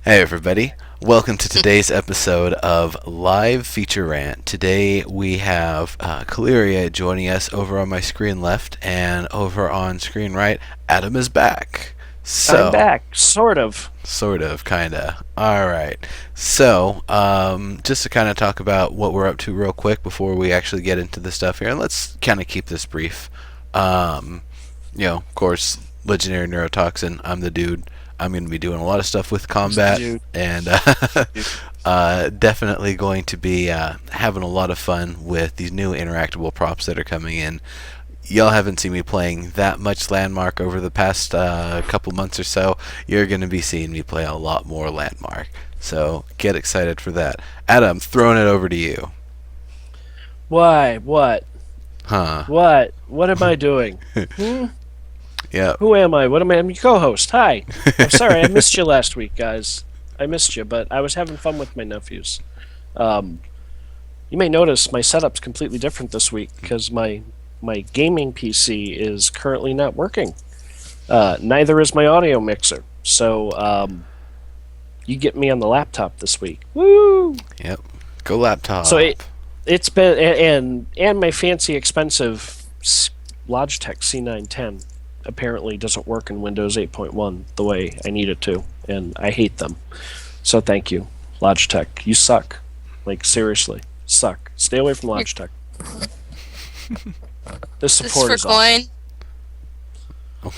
Hey everybody, welcome to today's episode of Live Feature Rant. Today we have Kelieria joining us over on my screen left, and over on screen right, Adam is back. I'm So, back, sort of. sort of, kinda. Alright, so just to kind of talk about what we're up to real quick before we actually get into the stuff here, and let's kind of keep this brief. Um, of course, Legendary Neurotoxin, I'm the dude. I'm going to be doing a lot of stuff with combat, Dude, and definitely going to be having a lot of fun with these new interactable props that are coming in. Y'all haven't seen me playing that much Landmark over the past couple months or so. You're going to be seeing me play a lot more Landmark. So get excited for that. Adam, throwing it over to you. why? What? Huh. What am I doing? Hmm? Yep. Who am I? What am I? I'm your co-host. Hi. I'm sorry, I missed you last week, guys. I missed you, but I was having fun with my nephews. Um, you may notice my setup's completely different this week because my gaming PC is currently not working. Neither is my audio mixer. So you get me on the laptop this week. Woo! Yep. Go laptop. So it's been and my fancy expensive Logitech C910 apparently doesn't work in Windows 8.1 the way I need it to, and I hate them. So thank you, Logitech. You suck. Like seriously, suck. Stay away from You're, Logitech. This this is support for is awful. coin.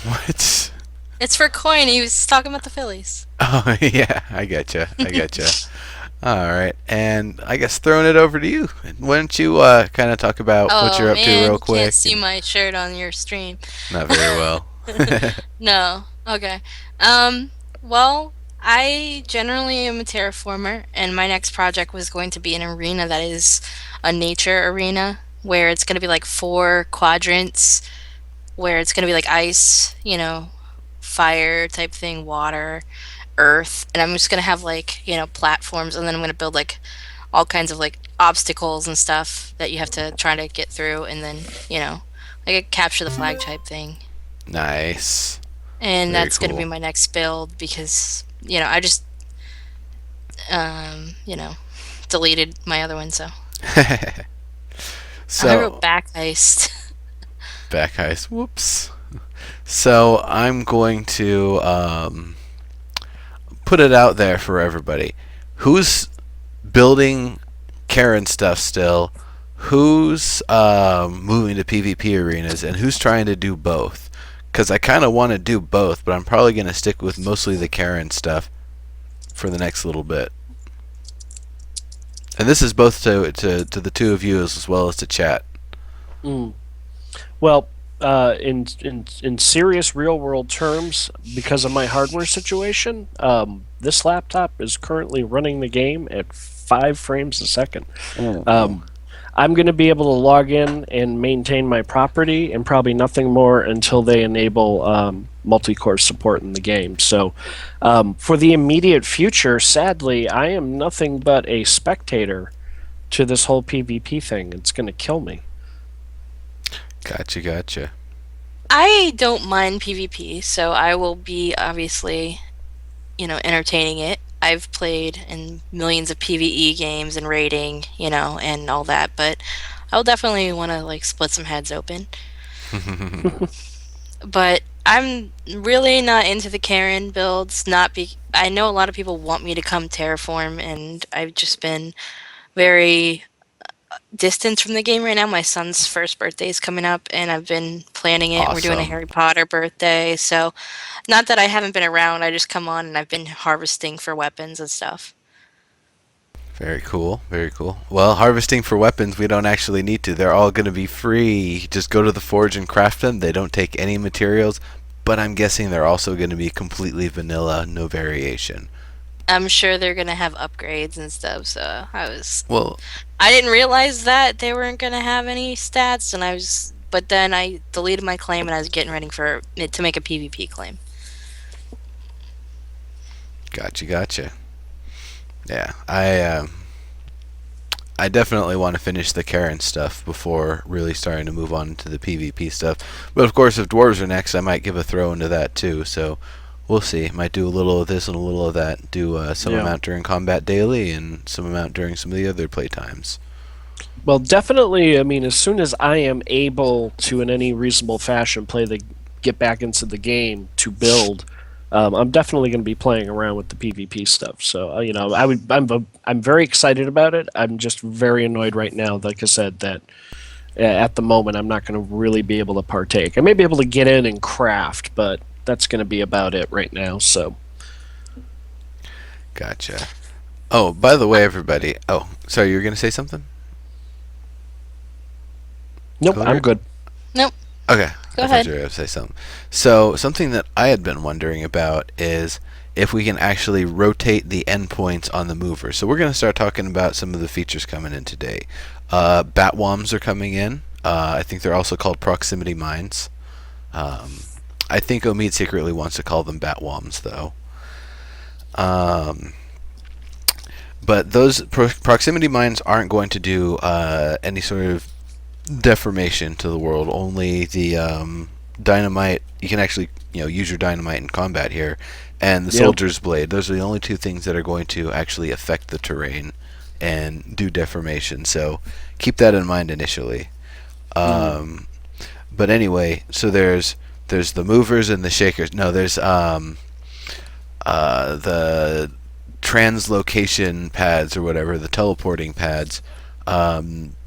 What? It's for coin. He was talking about the Phillies. Oh, yeah, I getcha. I getcha. All right, and I guess throwing it over to you. Why don't you kind of talk about what Oh you're up to man, real you can't quick? see my shirt on your stream. Not very well. No. Okay. Um. Well, I generally am a terraformer, and my next project was going to be an arena that is a nature arena where it's going to be like four quadrants, where it's going to be like ice, fire type thing, water, earth, and I'm just gonna have like platforms, and then I'm gonna build like all kinds of like obstacles and stuff that you have to try to get through, and then like a capture the flag type thing, Nice. and Very that's gonna be cool. my next build because I just um you know deleted my other one, so I So, wrote back heist. back heist. Whoops. So, I'm going to put it out there for everybody. Who's building Karen stuff still? Who's moving to PvP arenas, and who's trying to do both? Because I kind of want to do both, but I'm probably going to stick with mostly the Karen stuff for the next little bit. And this is both to the two of you as well as to chat. Mm. Well, in serious real world terms, because of my hardware situation, this laptop is currently running the game at 5 frames a second. Oh. Um, I'm going to be able to log in and maintain my property, and probably nothing more until they enable multi-core support in the game. So, for the immediate future, sadly, I am nothing but a spectator to this whole PvP thing. It's going to kill me. Gotcha, gotcha. I don't mind PvP, so I will be obviously entertaining it. I've played in millions of PvE games and raiding, and all that, but I'll definitely want to like split some heads open. But I'm really not into the Karen builds. Not be I know a lot of people want me to come terraform, and I've just been very distant from the game right now. My son's first birthday is coming up, and I've been planning it. We're doing a Awesome. Harry Potter birthday, so not that I haven't been around. I just come on and I've been harvesting for weapons and stuff. Very cool. Very cool. Well, harvesting for weapons, we don't actually need to. They're all going to be free. Just go to the forge and craft them. They don't take any materials, but I'm guessing they're also going to be completely vanilla, no variation. I'm sure they're gonna have upgrades and stuff. So Well, I didn't realize that they weren't gonna have any stats, and but then I deleted my claim and I was getting ready for it to make a PvP claim. gotcha, gotcha. Yeah, I definitely want to finish the Karen stuff before really starting to move on to the PvP stuff. But of course, if dwarves are next, I might give a throw into that too. So We'll see. Might do a little of this and a little of that. Do some Yeah. amount during combat daily and some amount during some of the other playtimes. Well, definitely. I mean, as soon as I am able to, in any reasonable fashion, get back into the game to build, I'm definitely going to be playing around with the PvP stuff. So, I'm very excited about it. I'm just very annoyed right now, like I said, that at the moment I'm not going to really be able to partake. I may be able to get in and craft, but that's going to be about it right now. So, Gotcha. Oh, by the way, everybody. Oh, sorry, you were going to say something? nope, I'm Kelieria? good. Nope. Okay. Go I thought ahead. you were going to say something. So, something that I had been wondering about is if we can actually rotate the endpoints on the mover. So, we're going to start talking about some of the features coming in today. Batwoms are coming in. I think they're also called proximity mines. Um, I think Omid secretly wants to call them Batwoms, though. Um, but those proximity mines aren't going to do any sort of deformation to the world. Only the dynamite. You can actually use your dynamite in combat here, and the Yep. soldier's blade. Those are the only two things that are going to actually affect the terrain and do deformation. So keep that in mind initially. Um, but anyway, so there's the movers and the shakers. No, there's the translocation pads or whatever, the teleporting pads.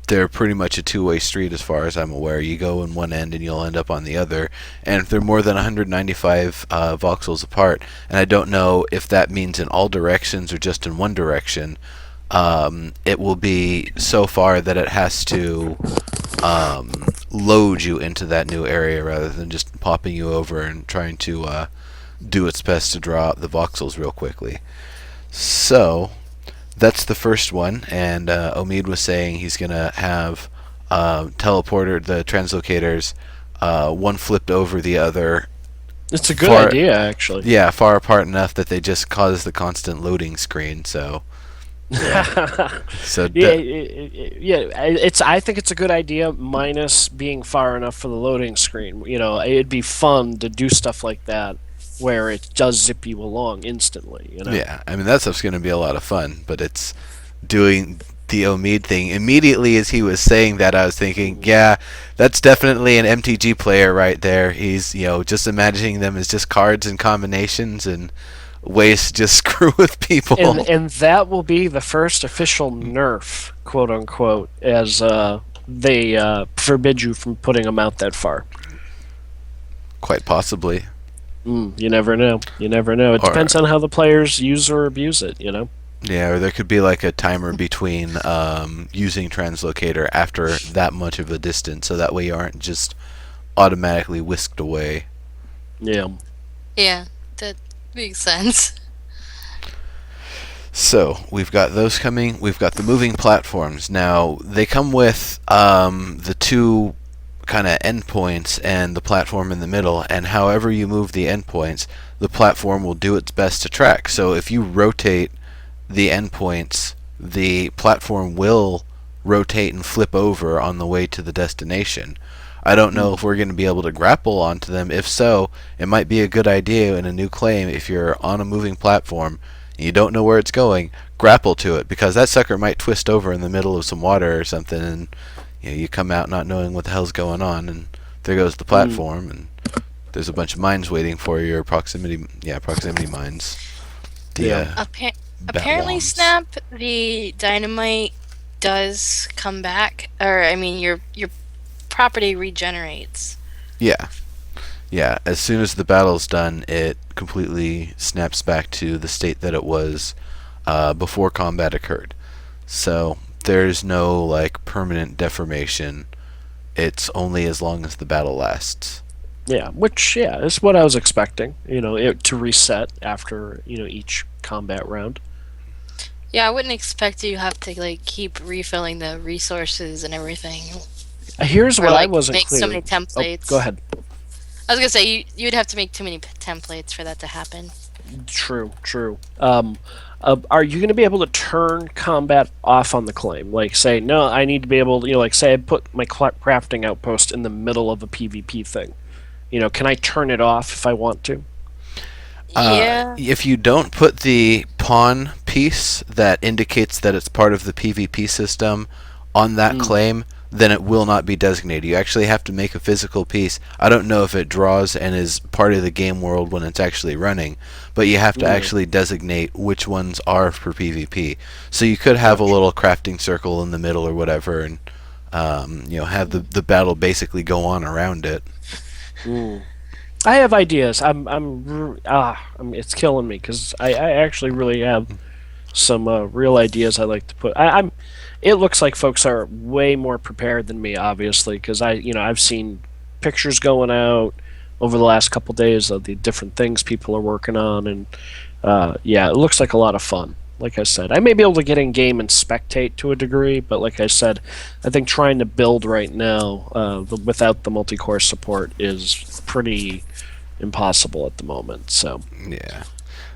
They're pretty much a two-way street as far as I'm aware. You go in one end and you'll end up on the other. And if they're more than 195 voxels apart, and I don't know if that means in all directions or just in one direction, it will be so far that it has to load you into that new area rather than just popping you over and trying to do its best to draw out the voxels real quickly. So that's the first one, and Omid was saying he's gonna have teleporter the translocators, one flipped over the other, It's a good far idea, actually. yeah far apart enough that they just cause the constant loading screen. So so Yeah, It's. I think it's a good idea, minus being far enough for the loading screen. It'd be fun to do stuff like that, where it does zip you along instantly. yeah, I mean that stuff's gonna be a lot of fun, but it's doing the Omid thing. Immediately as he was saying that, I was thinking, yeah, that's definitely an MTG player right there. He's just imagining them as just cards and combinations and ways to just screw with people. And that will be the first official nerf, quote unquote, as they forbid you from putting them out that far. Quite possibly. You never know. You never know. It Or depends on how the players use or abuse it. yeah, or there could be like a timer between using translocator after that much of a distance, so that way you aren't just automatically whisked away. Yeah. Yeah, that makes sense. So we've got those coming. We've got the moving platforms. Now they come with the two kind of endpoints and the platform in the middle. And however you move the endpoints, the platform will do its best to track. So if you rotate the endpoints, the platform will rotate and flip over on the way to the destination. I don't know if we're going to be able to grapple onto them. If so, it might be a good idea in a new claim, if you're on a moving platform and you don't know where it's going, grapple to it, because that sucker might twist over in the middle of some water or something, and you come out not knowing what the hell's going on, and there goes the platform, and there's a bunch of mines waiting for your proximity mines. The Yeah. Apparently, Batwoms. Snap, the dynamite does come back, or I mean, your property regenerates. Yeah. Yeah, as soon as the battle's done, it completely snaps back to the state that it was before combat occurred. So there's no like permanent deformation. It's only as long as the battle lasts. Yeah, which is what I was expecting. It to reset after each combat round. Yeah, I wouldn't expect you have to like keep refilling the resources and everything, Here's or what I like wasn't make clear. so many Oh, templates. go ahead. I was gonna say you'd have to make too many templates for that to happen. True, true. Are you going to be able to turn combat off on the claim? Like, say, no, I need to be able to, like, say I put my crafting outpost in the middle of a PvP thing. Can I turn it off if I want to? Yeah. If you don't put the pawn piece that indicates that it's part of the PvP system on that Mm. claim, then it will not be designated. You actually have to make a physical piece. I don't know if it draws and is part of the game world when it's actually running, but you have to Mm. actually designate which ones are for PvP. So you could have a Gotcha. little crafting circle in the middle or whatever, and have the battle basically go on around it. Mm. I have ideas. It's killing me because I actually really have some real ideas I like to put. I'm. It looks like folks are way more prepared than me, obviously, because I've seen pictures going out over the last couple days of the different things people are working on, and yeah, it looks like a lot of fun. Like I said, I may be able to get in game and spectate to a degree, but like I said, I think trying to build right now without the multi-core support is pretty impossible at the moment. So Yeah,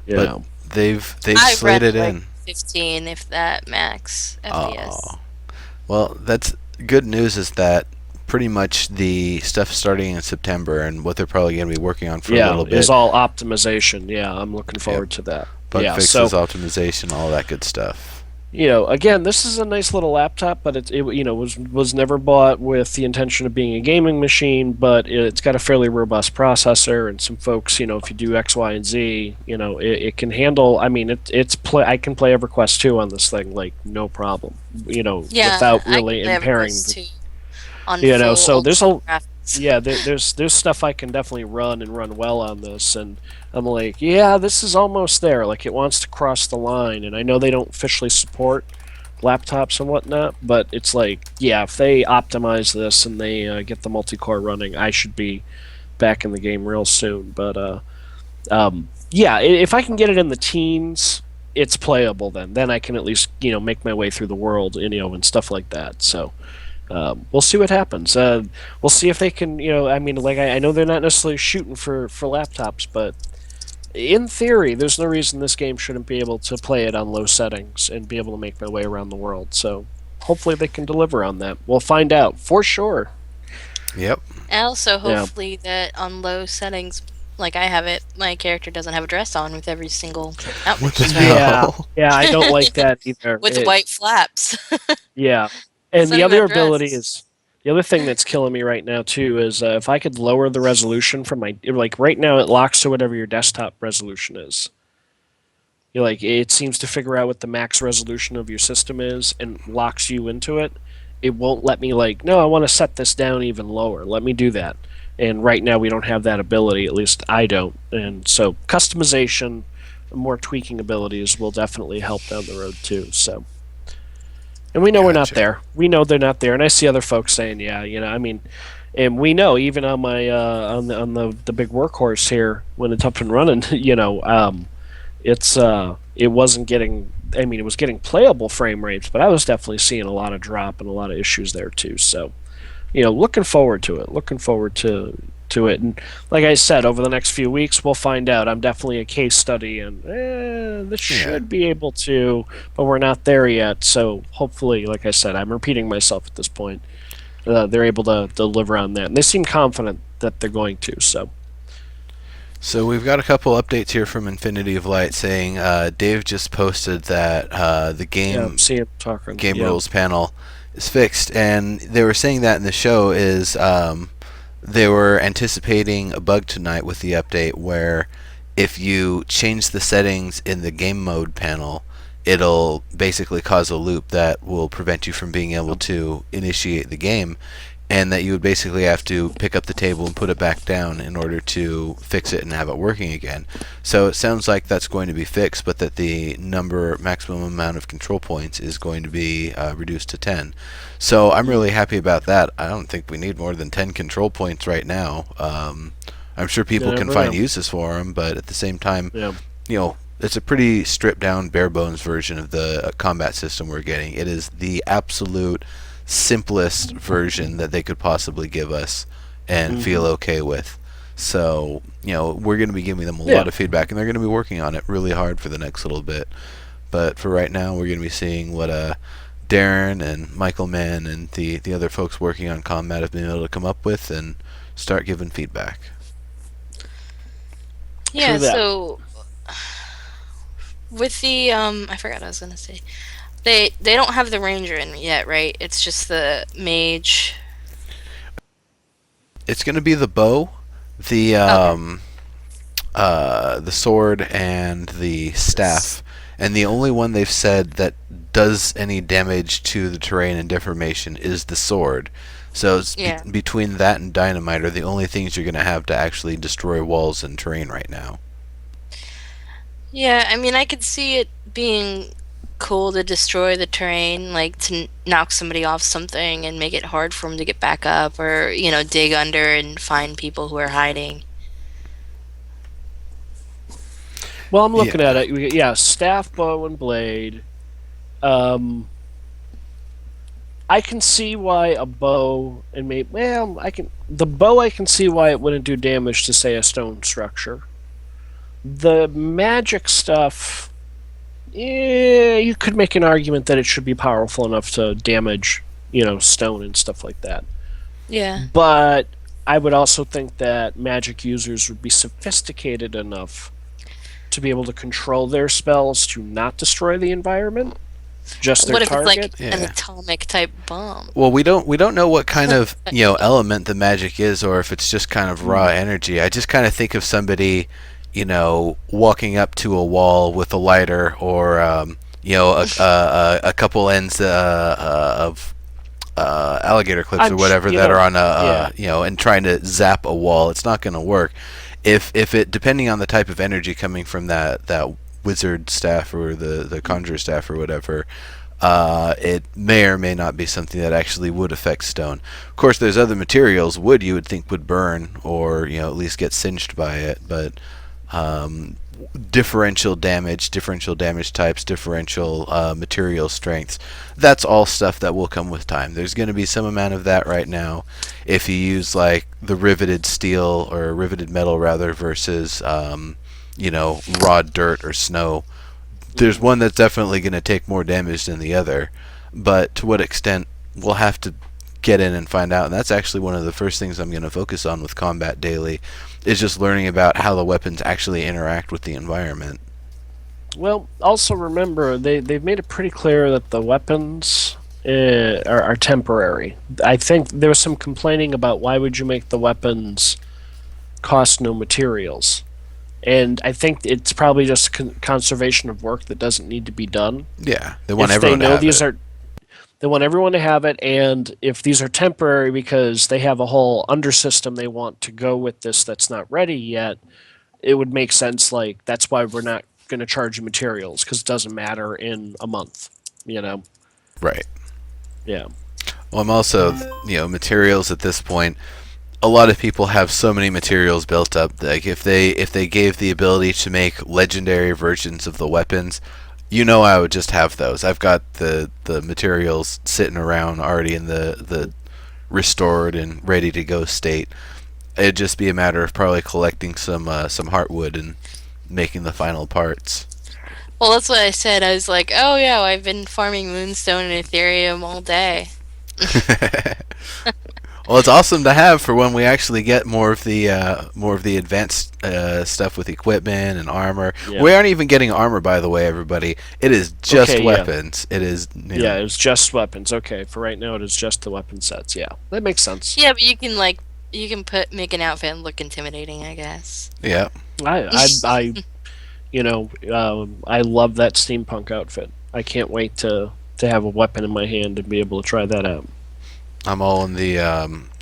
you but know, they've I run slated like in. 15, if that, max FPS. Oh, well, that's good news. Is that pretty much the stuff starting in September and what they're probably going to be working on for a yeah, little is bit. all optimization. Yeah, I'm looking Yep, forward to that. bug Yeah, fixes, so optimization, all that good stuff. again, this is a nice little laptop, but it was never bought with the intention of being a gaming machine. But it's got a fairly robust processor, and some folks, if you do X, Y, and Z, it can handle. I mean, it's play. I can play EverQuest 2 on this thing like no problem. Yeah, Without I can really play impairing. EverQuest 2 on full So there's ultimate a graphics. yeah, there's stuff I can definitely run and run well on this, and I'm like, yeah, this is almost there. Like it wants to cross the line, and I know they don't officially support laptops and whatnot, but it's like, yeah, if they optimize this and they get the multi-core running, I should be back in the game real soon. But yeah, if I can get it in the teens, it's playable. Then I can at least make my way through the world, and stuff like that. So. We'll see what happens. We'll see if they can, I mean, like I know they're not necessarily shooting for laptops, but in theory, there's no reason this game shouldn't be able to play it on low settings and be able to make my way around the world. So hopefully they can deliver on that. We'll find out for sure. Yep. And also, Yeah. hopefully, that on low settings, like I have it, my character doesn't have a dress on with every single outfit What the she's wearing. Yeah, hell? yeah, I don't like that either. With white flaps. Yeah, and Instead the of a other ability dress. is the other thing that's killing me right now too is if I could lower the resolution from my like right now it locks to whatever your desktop resolution is. Like it seems to figure out what the max resolution of your system is and locks you into it. It won't let me like, no, I want to set this down even lower. Let me do that. And right now we don't have that ability, at least I don't. And so customization, more tweaking abilities will definitely help down the road too. So and we know we're not Gotcha. there. We know they're not there. And I see other folks saying, yeah, I mean, and we know even on my on the big workhorse here when it's up and running, it wasn't getting. I mean, it was getting playable frame rates, but I was definitely seeing a lot of drop and a lot of issues there too. So, looking forward to it. Looking forward to it. And like I said, over the next few weeks, we'll find out. I'm definitely a case study, and this Yeah. should be able to, but we're not there yet. So hopefully, like I said, I'm repeating myself at this point. They're able to deliver on that, and they seem confident that they're going to. So So we've got a couple updates here from Infinity of Light saying Dave just posted that the yeah, game see it talking. game Yeah. rules panel is fixed, and they were saying that in the show is they were anticipating a bug tonight with the update where if you change the settings in the game mode panel, it'll basically cause a loop that will prevent you from being able to initiate the game, and that you would basically have to pick up the table and put it back down in order to fix it and have it working again. So it sounds like that's going to be fixed, but that the maximum amount of control points is going to be reduced to 10. So I'm really happy about that. I don't think we need more than 10 control points right now. I'm sure You people can never find know. uses for them, but at the same time, Yeah. it's a pretty stripped down, bare bones version of the combat system we're getting. It is the absolute simplest version that they could possibly give us and feel okay with. So, we're going to be giving them a Yeah. lot of feedback, and they're going to be working on it really hard for the next little bit. But for right now, we're going to be seeing what Darren and Michael Mann and the other folks working on combat have been able to come up with and start giving feedback. Yeah, True that. so With the I forgot what I was gonna say. They don't have the ranger in yet, right? It's just the mage. It's going to be the bow, the Okay. the sword, and the It's, staff. And the only one they've said that does any damage to the terrain and deformation is the sword. So it's Yeah. between that and dynamite are the only things you're going to have to actually destroy walls and terrain right now. Yeah, I mean, I could see it being cool to destroy the terrain, like to knock somebody off something and make it hard for them to get back up, or dig under and find people who are hiding. well, I'm looking at Yeah. it. Yeah, staff, bow, and blade. Um, I can see why a bow and maybe well, I can the bow. I can see why it wouldn't do damage to say a stone structure. The magic stuff, yeah, you could make an argument that it should be powerful enough to damage, stone and stuff like that. Yeah. But I would also think that magic users would be sophisticated enough to be able to control their spells to not destroy the environment, just their What if it's like target. an Yeah. atomic type bomb? Well, we don't know what kind of element the magic is, or if it's just kind of raw Mm. energy. I just kind of think of somebody, walking up to a wall with a lighter, or a couple ends of alligator clips or whatever that are on Yeah. and trying to zap a wall. It's not going to work. If it, depending on the type of energy coming from that wizard staff or the conjure staff or whatever, it may or may not be something that actually would affect stone. Of course, there's other materials. Wood you would think would burn, or at least get singed by it, but um, differential damage types, differential material strengths. That's all stuff that will come with time. There's going to be some amount of that right now. If you use like the riveted steel or riveted metal rather versus raw dirt or snow, there's Mm. one that's definitely going to take more damage than the other. But to what extent, we'll have to get in and find out. And that's actually one of the first things I'm going to focus on with Combat Daily, is just learning about how the weapons actually interact with the environment. Well, also remember they've made it pretty clear that the weapons are temporary. I think there was some complaining about why would you make the weapons cost no materials, and I think it's probably just conservation of work that doesn't need to be done. Yeah, they want If they everyone to know have these it. are They want everyone to have it, and if these are temporary because they have a whole undersystem they want to go with this that's not ready yet, it would make sense. Like that's why we're not going to charge you materials because it doesn't matter in a month. You know? Right. Yeah. Well, I'm also, materials at this point. A lot of people have so many materials built up. Like if they gave the ability to make legendary versions of the weapons, I would just have those. I've got the materials sitting around already in the restored and ready to go state. It'd just be a matter of probably collecting some heartwood and making the final parts. Well, that's what I said. I was like, oh yeah, I've been farming moonstone and Ethereum all day. Well, it's awesome to have for when we actually get more of the advanced stuff with equipment and armor. Yeah. We aren't even getting armor, by the way, everybody. It is just Okay. Yeah. weapons. It is, Yeah. It's just weapons. Okay. For right now, it is just the weapon sets. Yeah. That makes sense. Yeah, but you can make an outfit and look intimidating, I guess. yeah. I I love that steampunk outfit. I can't wait to have a weapon in my hand and be able to try that out. I'm all in the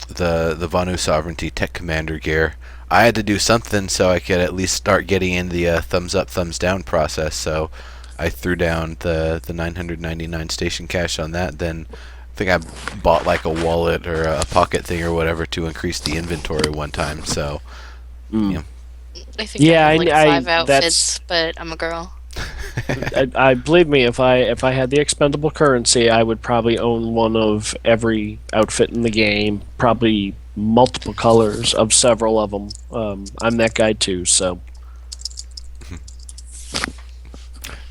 Vanu Sovereignty Tech Commander gear. I had to do something so I could at least start getting in the thumbs up, thumbs down process. So I threw down the 999 station cash on that. Then I think I bought like a wallet or a pocket thing or whatever to increase the inventory one time. So, Mm. you know. I think I Yeah, have like five that's outfits, but I'm a girl. I believe me. If I had the expendable currency, I would probably own one of every outfit in the game. Probably multiple colors of several of them. I'm that guy too. So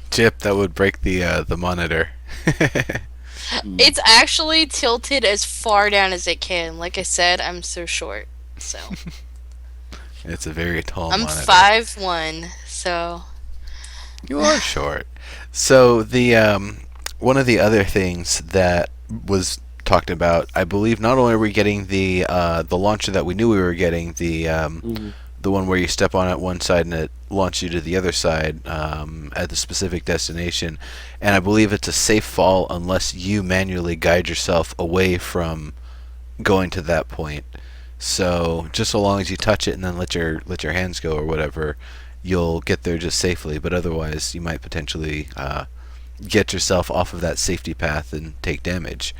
Chip, that would break the monitor. mm. It's actually tilted as far down as it can. Like I said, I'm so short. So It's a very tall I'm monitor. 5'1", so You are short. So the one of the other things that was talked about, I believe, not only are we getting the launcher that we knew we were getting, Mhm. the one where you step on it one side and it launches you to the other side at the specific destination, and I believe it's a safe fall unless you manually guide yourself away from going to that point. So just so long as you touch it and then let your hands go or whatever, you'll get there just safely. But otherwise, you might potentially get yourself off of that safety path and take damage.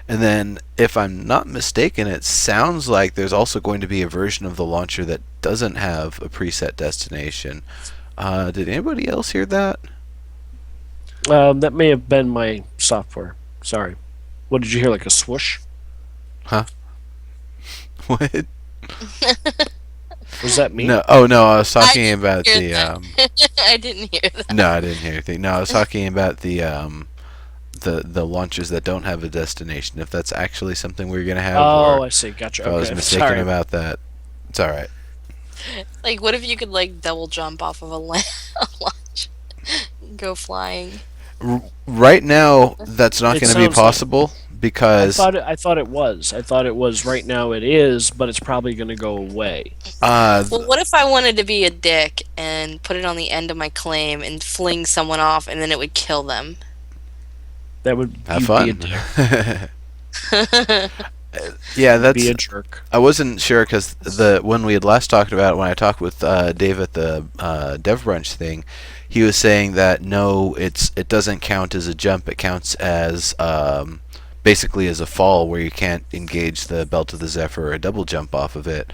And then, if I'm not mistaken, it sounds like there's also going to be a version of the launcher that doesn't have a preset destination. Did anybody else hear that? That may have been my software. Sorry. What did you hear? Like a swoosh? Huh? What? Was that me? No. Oh no, I was I talking didn't about hear the. that. I didn't hear that. No, I didn't hear anything. No, I was talking about the launchers that don't have a destination. If that's actually something we're gonna have, Oh, or I see. Gotcha. if I was Okay. mistaken Sorry. about that, it's all right. Like, what if you could like double jump off of a launch, go flying? Right now, that's not It going to be sounds like possible I because thought it. I thought it was. I thought it was. Right now, it is, but it's probably going to go away. uh, Well, what if I wanted to be a dick and put it on the end of my claim and fling someone off, and then it would kill them? That would have you'd be a fun. dick. Yeah, Be that's. a jerk. I wasn't sure because when we had last talked about it, when I talked with Dave at the Dev Brunch thing, he was saying that no, it doesn't count as a jump. It counts as basically as a fall where you can't engage the Belt of the Zephyr or a double jump off of it.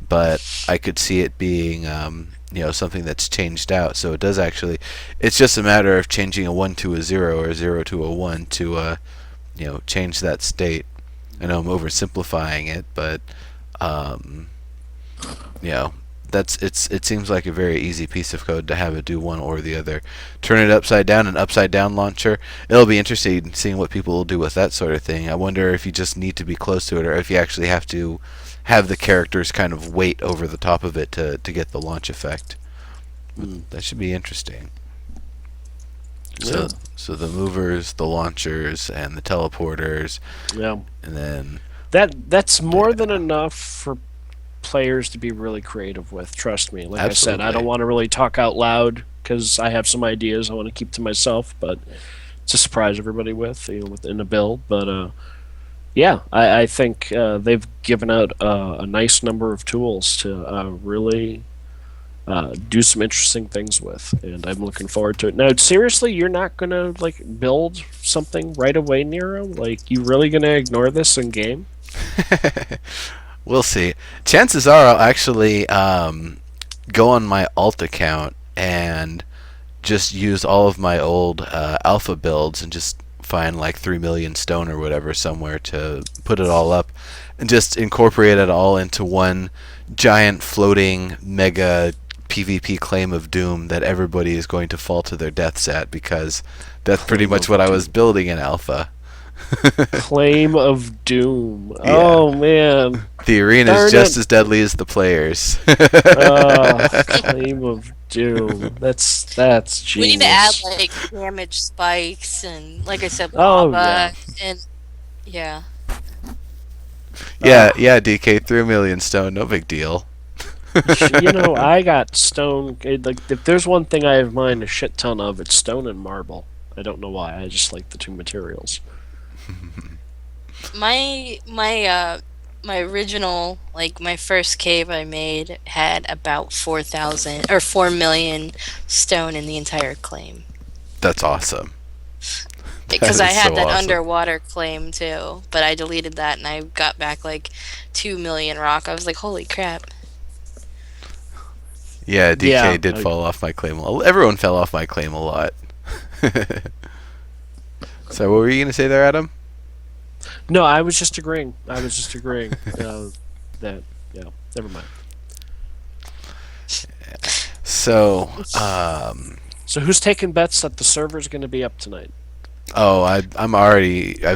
But I could see it being something that's changed out. So it does actually. It's just a matter of changing a 1 to a 0 or a 0 to a 1 to change that state. I know I'm oversimplifying it, but um, you know it seems like a very easy piece of code to have it do one or the other. Turn it upside down, an upside down launcher. It'll be interesting seeing what people will do with that sort of thing. I wonder if you just need to be close to it, or if you actually have to have the characters kind of wait over the top of it to get the launch effect. Mm. That should be interesting. Yeah. So the movers, the launchers, and the teleporters, Yeah. and then That's more than enough for players to be really creative with. Trust me. Like I said, I absolutely. don't want to really talk out loud because I have some ideas I want to keep to myself, but to surprise everybody with, within a build. But yeah, I think they've given out a nice number of tools to really do some interesting things with, and I'm looking forward to it. Now, seriously, you're not gonna like build something right away, Nero? Like, you really gonna ignore this in game? We'll see. Chances are I'll actually go on my alt account and just use all of my old alpha builds and just find like 3 million stone or whatever somewhere to put it all up and just incorporate it all into one giant floating mega PvP claim of doom that everybody is going to fall to their deaths at, because that's pretty Claim much of what I was Doom. building in alpha. Claim of Doom. Yeah. Oh man, The arena is darn just it. as deadly as the players. Claim of Doom. That's We need to add genius. like damage spikes and, like I said, Oh yeah. lava and yeah. Yeah, Uh, yeah, DK, 3 million stone, no big deal. I got stone. Like, if there's one thing I have mined a shit ton of, it's stone and marble. I don't know why. I just like the two materials. My original, like my first cave I made had about 4,000 or 4 million stone in the entire claim. That's awesome. That Because I is had so that awesome. underwater claim too, but I deleted that and I got back like 2 million rock. I was like, holy crap. Yeah, DK Yeah. did fall off my claim. Everyone fell off my claim a lot. So, what were you going to say there, Adam? No, I was just agreeing. I was just agreeing. That. Yeah. Never mind. So, So who's taking bets that the server's going to be up tonight? I've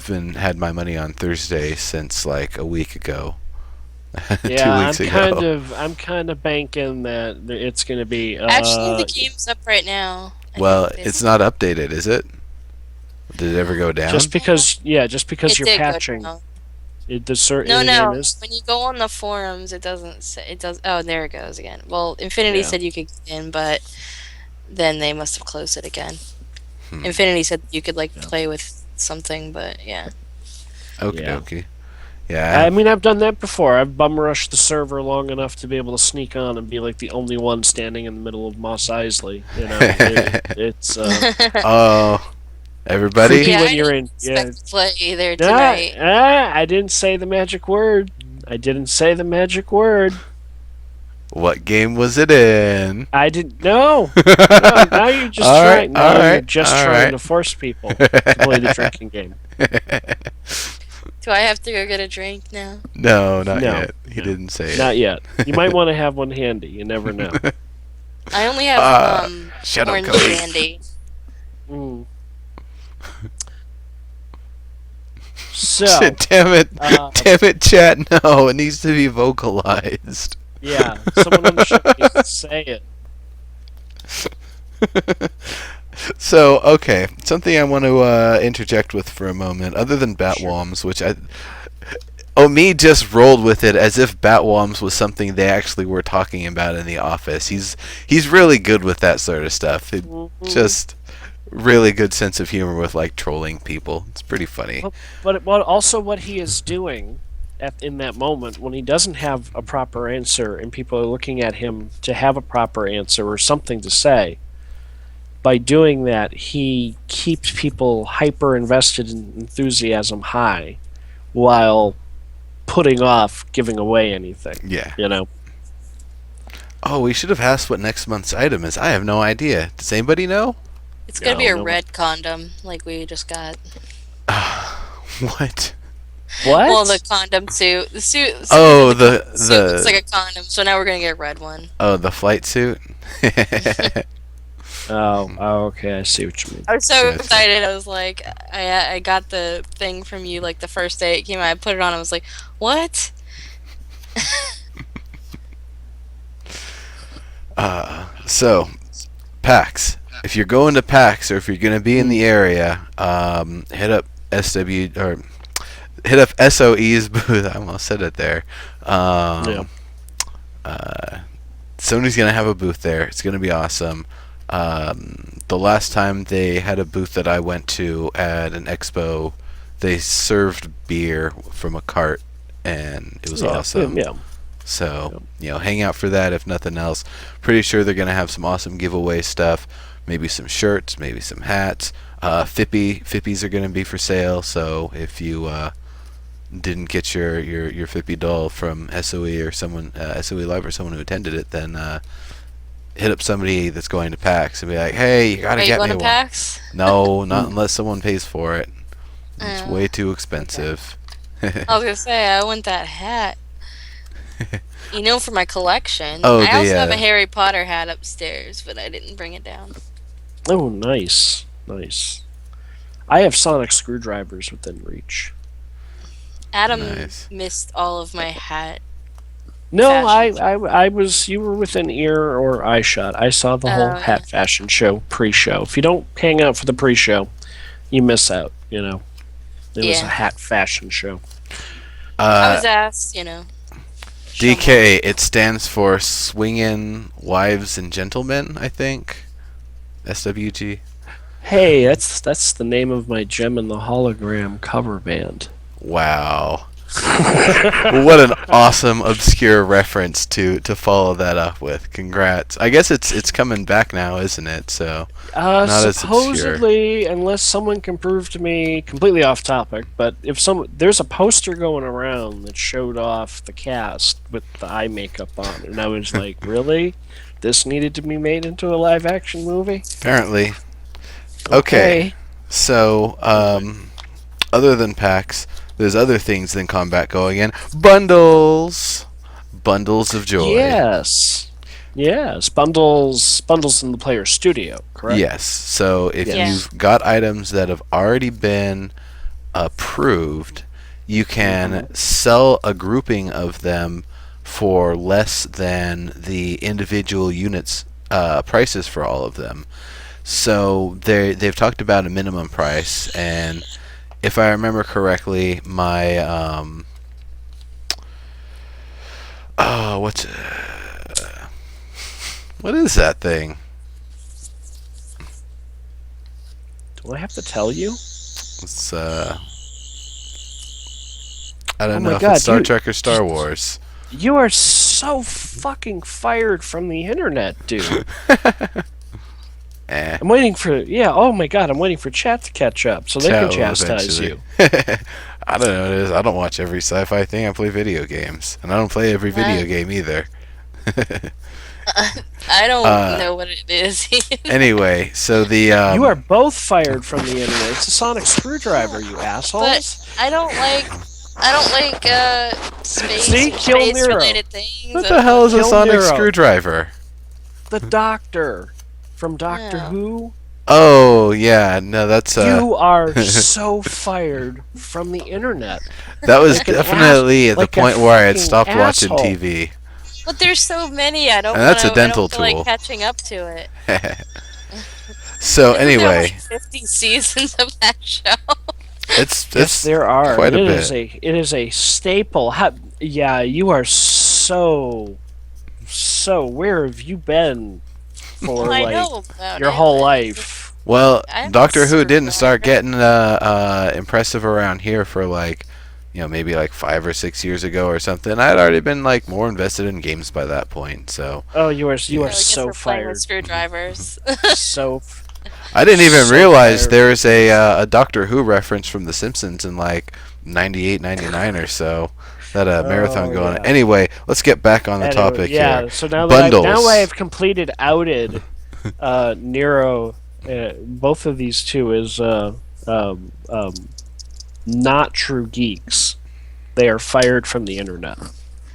been had my money on Thursday since like a week ago. Yeah, 2 weeks ago. I'm kind of banking that it's going to be. Actually, the game's up right now. I Well, think it's not updated, is it? Did it ever go down? Just because it you're did go patching, down. the certain No, in-game no. is. When you go on the forums, it doesn't say it does. Oh, there it goes again. Well, Infinity Yeah. said you could get in, but then they must have closed it again. Hmm. Infinity said you could like Yeah. play with something, but yeah. Okie Yeah. dokie. Yeah. I mean, I've done that before. I've bum rushed the server long enough to be able to sneak on and be like the only one standing in the middle of Moss Isley. It's Oh, everybody? creepy Yeah, when I you're didn't in. Yeah, expect to play there nah, tonight. I didn't say the magic word. I didn't say the magic word. What game was it in? I didn't. No, no. Now you're just All right, trying. all Now you're right, just all trying right. to force people to play the drinking game. Do I have to go get a drink now? No, not No, yet. He no. didn't say Not it. yet. You might want to have one handy. You never know. I only have Shut up, orange Cody. candy. Mm. So, Damn it. uh, Damn it, chat. No, it needs to be vocalized. yeah, someone on the show needs to say it. So, okay, something I want to interject with for a moment, other than Batwalms, which Omi just rolled with it as if Batwalms was something they actually were talking about in the office. He's really good with that sort of stuff. Just really good sense of humor with like trolling people. It's pretty funny. But also what he is doing in that moment when he doesn't have a proper answer and people are looking at him to have a proper answer or something to say. By doing that, he keeps people hyper invested in enthusiasm high while putting off giving away anything. Yeah. Oh, we should have asked what next month's item is. I have no idea. Does anybody know? It's gonna be a No. red condom, like we just got. What? What? Well, the condom suit. The suit. Oh, the the suit looks like a condom, so now we're gonna get a red one. the flight suit. Oh, okay. I see what you mean. I was so Gotcha. excited. I was like, I got the thing from you like the first day it came out. I put it on. I was like, what? So, PAX. If you're going to PAX or if you're going to be in the area, hit up SOE's booth. I almost said it there. Sony's going to have a booth there. It's going to be awesome. The last time they had a booth that I went to at an expo, they served beer from a cart, and it was awesome. Yeah. So, hang out for that if nothing else. Pretty sure they're going to have some awesome giveaway stuff. Maybe some shirts, maybe some hats. Fippies are going to be for sale, so if you didn't get your Fippy doll from SOE or someone, SOE Live or someone who attended it, then hit up somebody that's going to PAX and be like, hey, you got to Are you get going me to one. PAX? No, not unless someone pays for it. It's Oh, way too expensive. I was gonna say I want that hat. For my collection. Oh, I also have the, a Harry Potter hat upstairs, but I didn't bring it down. Oh, nice. I have sonic screwdrivers within reach. Adam Nice. missed all of my hat. No, Fashion. I was. You were within ear or eye shot. I saw the whole Oh, hat fashion show pre-show. If you don't hang out for the pre-show, you miss out. It was a Yeah. hat fashion show. I was asked, DK, it stands for Swingin' Wives and Gentlemen, I think. SWG. Hey, that's the name of my Gem and the Hologram cover band. Wow. What an awesome obscure reference to follow that up with. Congrats. I guess it's coming back now, isn't it? So not as obscure. Supposedly, unless someone can prove to me, completely off topic, but there's a poster going around that showed off the cast with the eye makeup on, and I was like, really? This needed to be made into a live action movie? Apparently. Okay. So, other than PAX, there's other things than combat going in. Bundles of joy. Yes. Bundles in the player studio, correct? Yes. So if Yeah. you've got items that have already been approved, you can sell a grouping of them for less than the individual units prices for all of them. So they've talked about a minimum price, and if I remember correctly, my oh, what is that thing? Do I have to tell you? It's I Oh don't my know if God, it's Star you Trek or Star Wars. you are so fucking fired from the internet, dude. Eh, I'm waiting for Oh my God, I'm waiting for chat to catch up so they can chat will chastise eventually. you. I don't know what it is. I don't watch every sci-fi thing. I play video games, and I don't play every Uh, video game either. I don't uh, know what it is. anyway, so the You are both fired from the internet. It's a sonic screwdriver, you But assholes. I don't like See, kill space Nero. related things. what the hell is a Kill sonic Nero. screwdriver? The Doctor from Doctor Yeah. Who. Oh yeah, no, that's You are so fired from the internet. that was Like an definitely at the like a point where I had fucking stopped watching asshole. TV. But there's so many. I don't And that's want a to. I dental don't feel tool. like catching up to it. So Isn't there anyway, like 50 seasons of that show? it's Yes, there are. quite a It bit. is it is a staple. Yeah, you are so. Where have you been for Well, I like know about your it, whole but life? Well, I'm a Doctor Who didn't start survivor. getting impressive around here for like, maybe like 5 or 6 years ago or something. I had already been like more invested in games by that point. So Oh, you are Well, I guess so we're playing with fired. screwdrivers. So I didn't even So realize fired. there's a Doctor Who reference from The Simpsons in like 98, 99 or so. That marathon Oh, going. yeah. Anyway, let's get back on the Anyway, topic yeah. here. So now Bundles. I have completed outed Nero. Both of these two is um, um, not true geeks. They are fired from the internet.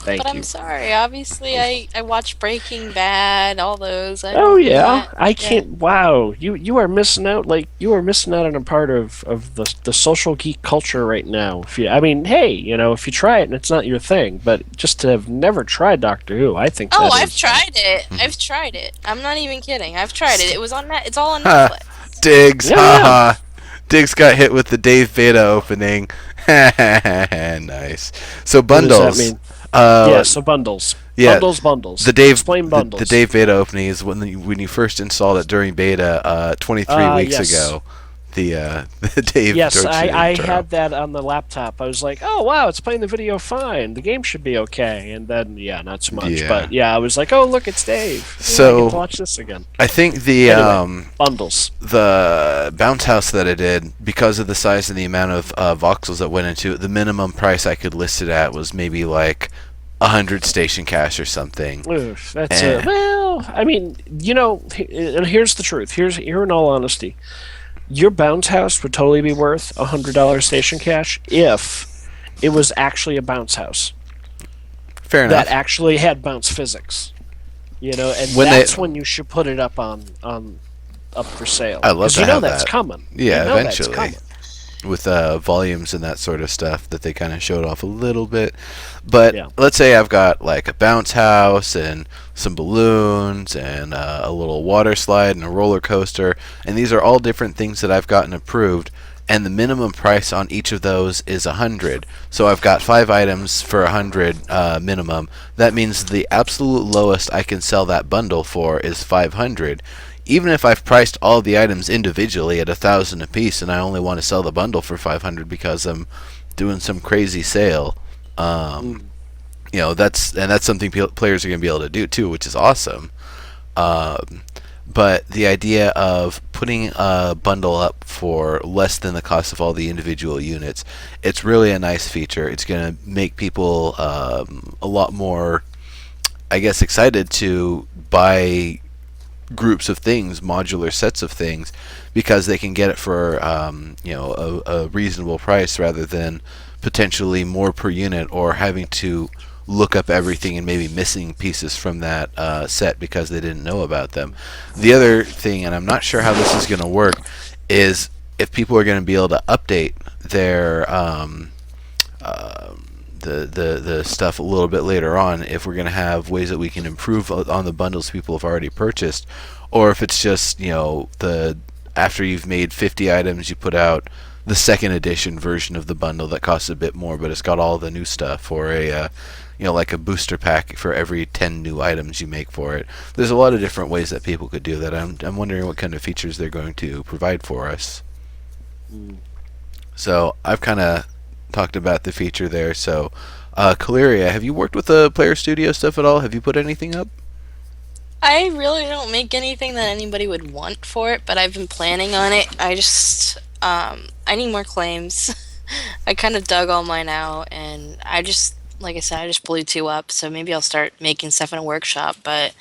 Thank But you. I'm sorry. Obviously, I watched Breaking Bad, all those. I Oh don't yeah, not, I yeah. can't. Wow, you are missing out. Like you are missing out on a part of the social geek culture right now. I mean, hey, if you try it and it's not your thing, but just to have never tried Doctor Who, I think. Oh, that I've is- tried it. I've tried it. I'm not even kidding. I've tried it. It was on net. It's all on Ha, Netflix. Diggs, Yeah, haha. Diggs got hit with the Dave Beta opening. Nice. So What does bundles. that mean? Uh, Yeah, so bundles. yeah, Bundles. The Dave Explain the, bundles. the Dave Beta opening is when you first installed it during beta 23 weeks Yes. ago. The the Dave Yes, George I intro. had that on the laptop. I was like, oh wow, it's playing the video fine. The game should be okay. And then not so much. Yeah. But yeah, I was like, oh look, it's Dave. I So- get to watch this again. I think the Anyway. Bundles. the bounce house that I did, because of the size and the amount of voxels that went into it, the minimum price I could list it at was maybe like 100 station cash or something. Oof, that's Eh. well. I mean, and here's the truth. Here in all honesty, your bounce house would totally be worth $100 station cash if it was actually a bounce house Fair enough. that actually had bounce physics. And When that's they- when you should put it up up for sale. I'd love 'Cause to you know have that's that. coming. Yeah, You know that's eventually. coming. With volumes and that sort of stuff that they kind of showed off a little bit. But Yeah. let's say I've got like a bounce house and some balloons and a little water slide and a roller coaster, and these are all different things that I've gotten approved. And the minimum price on each of those is 100. So I've got 5 items for 100 minimum. That means the absolute lowest I can sell that bundle for is 500. Even if I've priced all the items individually at 1,000 apiece, and I only want to sell the bundle for 500 because I'm doing some crazy sale, that's something players are going to be able to do too, which is awesome. But the idea of putting a bundle up for less than the cost of all the individual units, it's really a nice feature. It's going to make people a lot more, I guess, excited to buy groups of things, modular sets of things, because they can get it for a reasonable price rather than potentially more per unit, or having to look up everything and maybe missing pieces from that set because they didn't know about them. The other thing, and I'm not sure how this is going to work, is if people are going to be able to update the stuff a little bit later on, if we're going to have ways that we can improve on the bundles people have already purchased, or if it's just, the after you've made 50 items, you put out the second edition version of the bundle that costs a bit more, but it's got all the new stuff, or like a booster pack for every 10 new items you make for it. There's a lot of different ways that people could do that. I'm wondering what kind of features they're going to provide for us. So I've kind of talked about the feature there. So, Kelieria, have you worked with the Player Studio stuff at all? Have you put anything up? I really don't make anything that anybody would want for it, but I've been planning on it. I need more claims. I kind of dug all mine out, and like I said, I just blew two up, so maybe I'll start making stuff in a workshop, but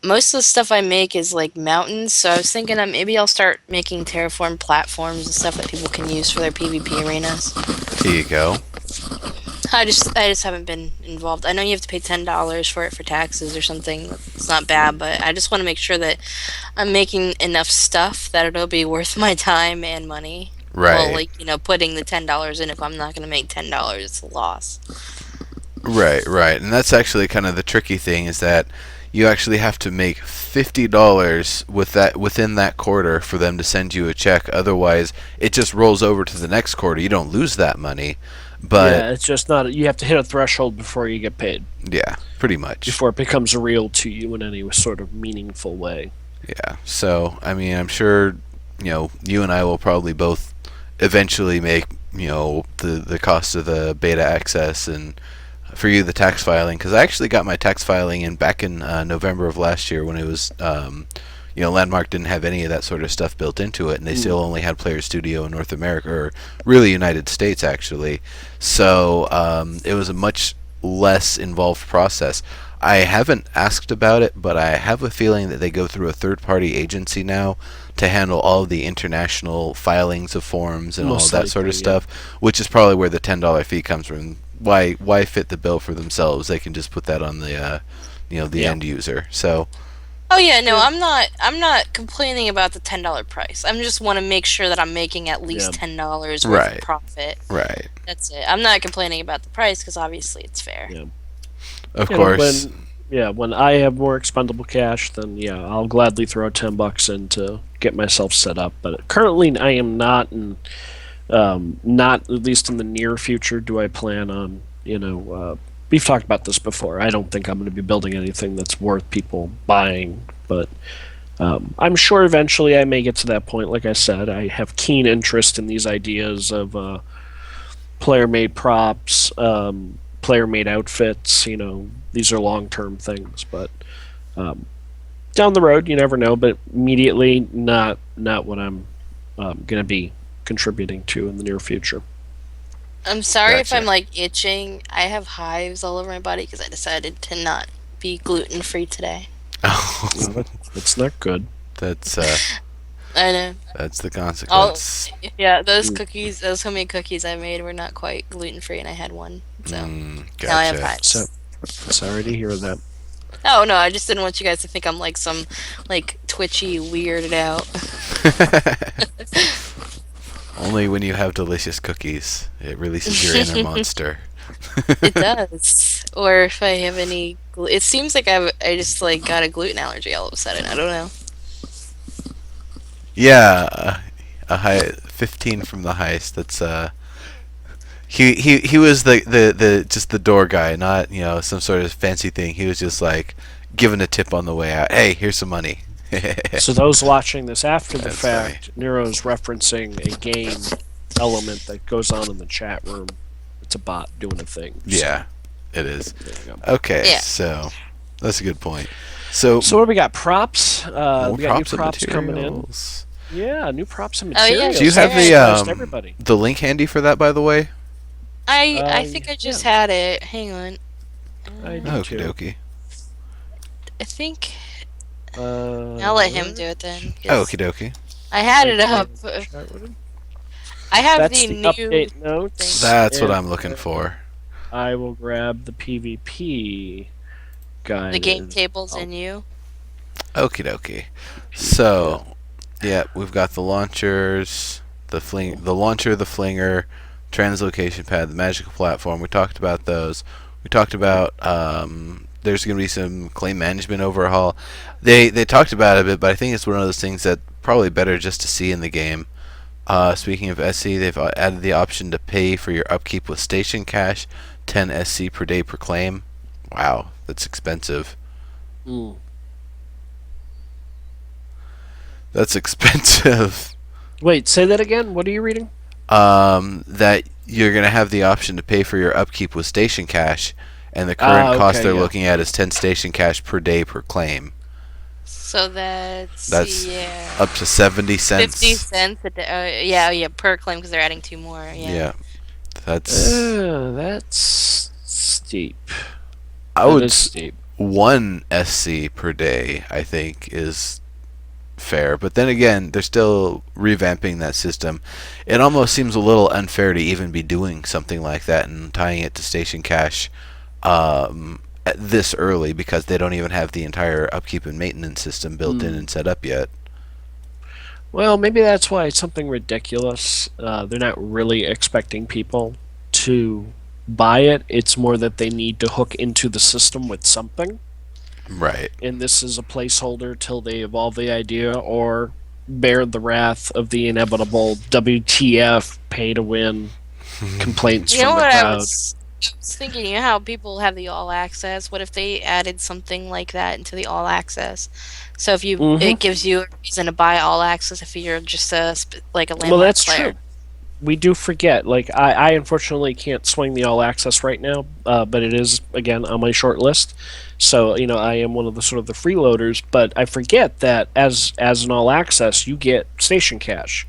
most of the stuff I make is like mountains, so I was thinking that maybe I'll start making terraform platforms and stuff that people can use for their PvP arenas. Here you go. I just haven't been involved. I know you have to pay $10 for it for taxes or something. It's not bad, but I just want to make sure that I'm making enough stuff that it'll be worth my time and money. Right. Well, putting the $10 in. If I'm not going to make $10, it's a loss. Right. And that's actually kind of the tricky thing, is that you actually have to make $50 within that quarter for them to send you a check. Otherwise, it just rolls over to the next quarter. You don't lose that money. But yeah, it's just not. You have to hit a threshold before you get paid. Yeah, pretty much. Before it becomes real to you in any sort of meaningful way. Yeah. So, I mean, I'm sure, you and I will probably both eventually make, the cost of the beta access, and for you the tax filing, because I actually got my tax filing in back in November of last year, when it was Landmark didn't have any of that sort of stuff built into it, and they still only had Player Studio in North America, or really United States, actually. So it was a much less involved process. I haven't asked about it, but I have a feeling that they go through a third-party agency now to handle all of the international filings of forms and all of that sort of stuff, which is probably where the $10 fee comes from. Why fit the bill for themselves? They can just put that on the end user. So. Oh yeah, no, I'm not complaining about the $10 price. I just want to make sure that I'm making at least $10 worth of profit. Right. That's it. I'm not complaining about the price because obviously it's fair. Yeah. Of course. When I have more expendable cash, then I'll gladly throw $10 in to get myself set up. But currently, I am not, and not at least in the near future. Do I plan on we've talked about this before. I don't think I'm going to be building anything that's worth people buying, but I'm sure eventually I may get to that point. Like I said, I have keen interest in these ideas of player-made props, player-made outfits. These are long-term things, but down the road, you never know. But immediately, not what I'm going to be contributing to in the near future. I'm sorry if I'm itching. I have hives all over my body because I decided to not be gluten-free today. Oh, that's not good. That's I know. That's the consequence. Those cookies, those homemade cookies I made were not quite gluten-free, and I had one. So gotcha. now I have hives. So, sorry to hear that. Oh no, I just didn't want you guys to think I'm some twitchy, weirded out. Only when you have delicious cookies, it releases your inner monster. It does. Or if I have any, it seems like I just got a gluten allergy all of a sudden. I don't know. Yeah, a high 15 from the heist. That's he was the just the door guy, not some sort of fancy thing. He was just giving a tip on the way out. Hey, here's some money. So those watching this after the That's fact, Nero's referencing a game element that goes on in the chat room. It's a bot doing a thing. Yeah, it is. There you go. Okay, so that's a good point. So what do we got? Props. We got props new props and coming in. materials. Yeah, new props and Oh, yeah. materials. Do you have everybody? the link handy for that, by the way? I think I just had it. Hang on. I do Okie too. dokie. I think I'll let him do it then. 'Cause Okie dokie. I had it up. I have That's the the new update notes. That's what and I'm looking for. I will grab the PvP guide. the game tables in you. Okie dokie. So, yeah, we've got the launchers, the launcher, the flinger, translocation pad, the magical platform. We talked about those. We talked about there's going to be some claim management overhaul. They talked about it a bit, but I think it's one of those things that probably better just to see in the game. Speaking of SC, they've added the option to pay for your upkeep with station cash, 10 SC per day per claim. Wow, that's expensive. Mm. That's expensive. Wait, say that again. What are you reading? That you're going to have the option to pay for your upkeep with station cash, and the current cost Okay, they're yeah. looking at is 10 station cash per day per claim. So that's That's up to 70 cents. 50 cents a day. Yeah, per claim because they're adding 2 more. Yeah. That's That's steep. I That would is steep. 1 SC per day, I think, is fair. But then again, they're still revamping that system. It almost seems a little unfair to even be doing something like that and tying it to station cash this early, because they don't even have the entire upkeep and maintenance system built in and set up yet. Well, maybe that's why it's something ridiculous. They're not really expecting people to buy it. It's more that they need to hook into the system with something. Right. And this is a placeholder till they evolve the idea or bear the wrath of the inevitable WTF pay to win complaints You know from the what crowd. I was thinking? You know how people have the all access? What if they added something like that into the all access? So if you, it gives you a reason to buy all access if you're just like a landmark Well, that's player. true. We do forget. Like I unfortunately can't swing the all access right now, but it is again on my short list. So I am one of the sort of the freeloaders, but I forget that as an all access, you get station cash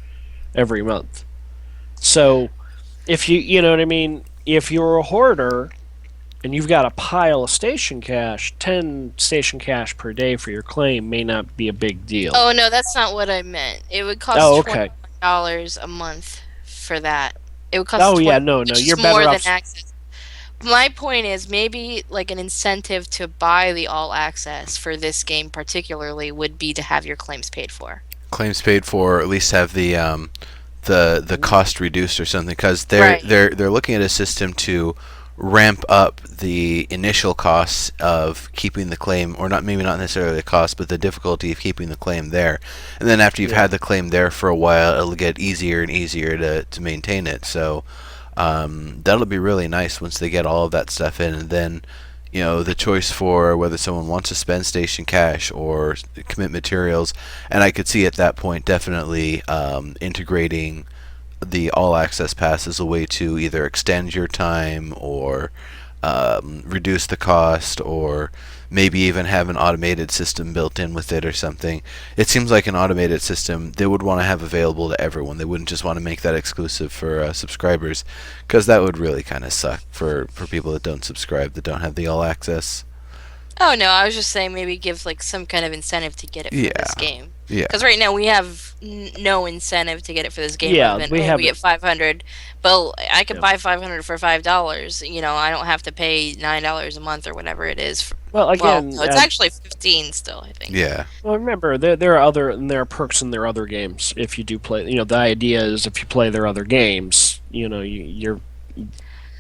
every month. So if you know what I mean, if you're a hoarder and you've got a pile of station cash, 10 station cash per day for your claim may not be a big deal. Oh no, that's not what I meant. It would cost okay. $20 a month for that. It would cost. Oh yeah, 20, no, which is you're more better than off. access. My point is maybe like an incentive to buy the all access for this game particularly would be to have your claims paid for. Claims paid for, or at least have the cost reduced or something, because Right. they're looking at a system to ramp up the initial costs of keeping the claim, or not, maybe not necessarily the cost, but the difficulty of keeping the claim there. And then after you've had the claim there for a while, it'll get easier and easier to maintain it. So that'll be really nice once they get all of that stuff in, and then the choice for whether someone wants to spend station cash or commit materials. And I could see at that point definitely integrating the all access pass as a way to either extend your time or reduce the cost, or maybe even have an automated system built in with it or something. It seems like an automated system they would want to have available to everyone. They wouldn't just want to make that exclusive for subscribers, because that would really kind of suck for people that don't subscribe, that don't have the all access. Oh no, I was just saying maybe give like some kind of incentive to get it for this game. Yeah. Because right now we have no incentive to get it for this game. Yeah, other than, we we haven't. get 500, but I could Yeah. buy 500 for $5. I don't have to pay $9 a month or whatever it is. Well, again, no, it's actually 15 still, I think. Yeah. Well, remember there are perks in their other games if you do play. The idea is if you play their other games,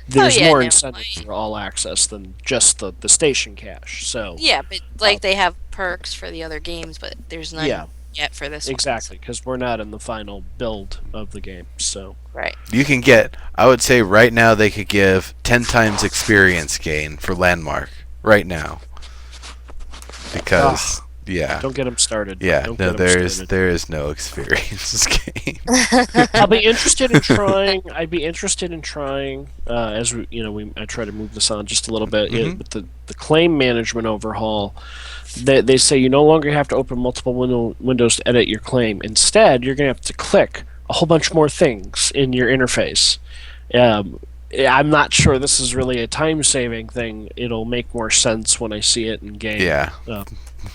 there's yeah, more no, incentive for all access than just the station cash. So Yeah, but like they have perks for the other games, but there's none yeah, yet for this exactly, because we're not in the final build of the game. So one. Right. You can get, I would say right now they could give 10 times experience gain for Landmark right now, because don't get them started. no, Don't get 'em started. there is no experience game. I'll be interested in trying. I'd be interested in trying as I try to move this on just a little bit. With the claim management overhaul, they say you no longer have to open multiple windows to edit your claim. Instead, you're going to have to click a whole bunch more things in your interface. I'm not sure this is really a time-saving thing. It'll make more sense when I see it in game. Yeah,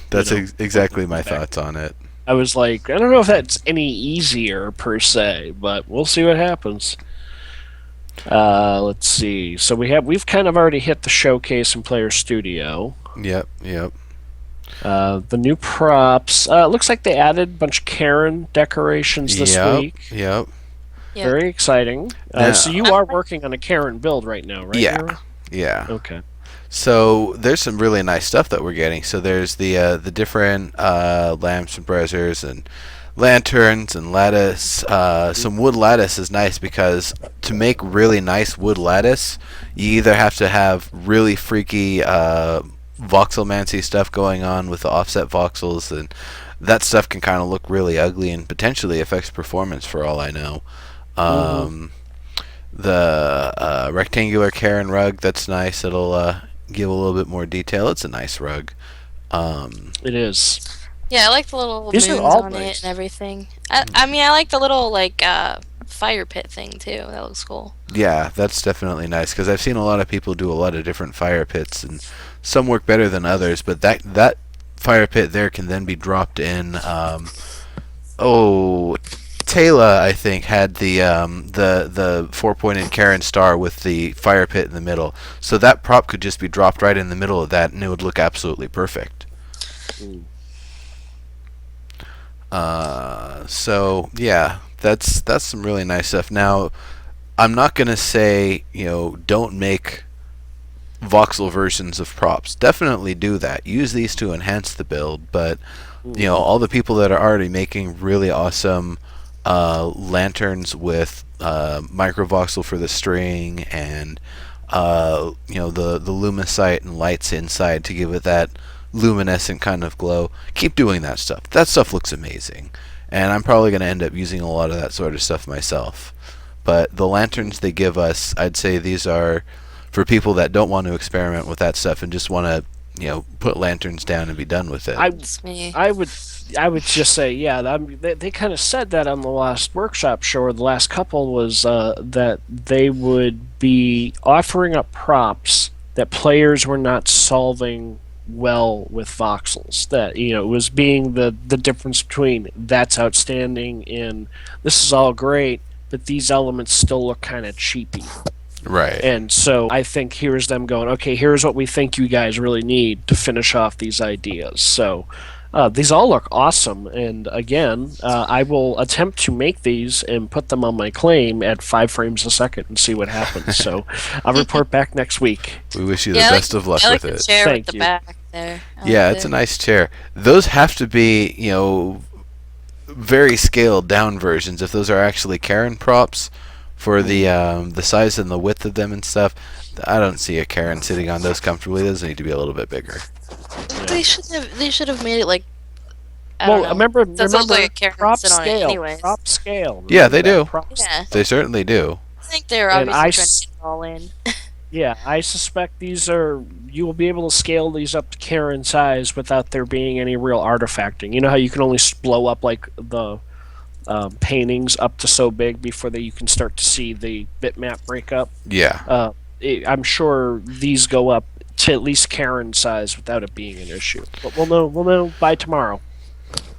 that's exactly my back. thoughts on it. I was like, I don't know if that's any easier per se, but we'll see what happens. Let's see. So we've kind of already hit the showcase in Player Studio. Yep. The new props. It looks like they added a bunch of Karen decorations this week. Yep. Yeah. Very exciting. So you Now, are working on a Karen build right now, right, yeah, Nero? yeah. Okay. So there's some really nice stuff that we're getting. So there's the different lamps and braziers and lanterns and lattice. Some wood lattice is nice because to make really nice wood lattice, you either have to have really freaky voxelmancy stuff going on with the offset voxels, and that stuff can kind of look really ugly and potentially affects performance for all I know. Hmm. Um, the rectangular Karen rug, that's nice. It'll give a little bit more detail. It's a nice rug. Um, It is. Yeah, I like the little These are moons all on it and nice. everything. I mean, I like the little like fire pit thing too. That looks cool. yeah, that's definitely nice because I've seen a lot of people do a lot of different fire pits, and some work better than others. But that fire pit there can then be dropped in. Oh, Taylor, I think, had the 4-pointed Karen star with the fire pit in the middle, so that prop could just be dropped right in the middle of that, and it would look absolutely perfect. Mm. So yeah, that's some really nice stuff. Now, I'm not gonna say don't make voxel versions of props. Definitely do that. Use these to enhance the build, but Mhm. all the people that are already making really awesome lanterns with microvoxel for the string and the lumicite and lights inside to give it that luminescent kind of glow. Keep doing that stuff. That stuff looks amazing, and I'm probably going to end up using a lot of that sort of stuff myself. But the lanterns they give us, I'd say these are for people that don't want to experiment with that stuff and just want to put lanterns down and be done with it. I It's me. I would I would just say, yeah, they kind of said that on the last workshop show, or the last couple, was that they would be offering up props that players were not solving well with voxels. That it was being the difference between that's outstanding and this is all great, but these elements still look kind of cheapy. Right. And so I think here's them going, okay, here's what we think you guys really need to finish off these ideas. So these all look awesome. And again, I will attempt to make these and put them on my claim at 5 frames a second and see what happens. So I'll report back next week. We wish you the Yeah, best of luck I like with the it. chair with Thank the you. back there. I Yeah, like it's a it. nice chair. Those have to be, very scaled down versions if those are actually Karen props for the size and the width of them and stuff. I don't see a Karen sitting on those comfortably. Those need to be a little bit bigger. They Yeah. should have made it like I don't Well, know. remember, That sounds like a Karen prop sit on it scale. anyways. Prop scale. Yeah, Remember they that, do. prop Yeah. They certainly do. I think they're And obviously trying to get it all in. yeah, I suspect you will be able to scale these up to Karen size without there being any real artifacting. You know how you can only blow up like the paintings up to so big before you can start to see the bitmap break up. Yeah. I'm sure these go up to at least Karen size without it being an issue. But we'll know by tomorrow.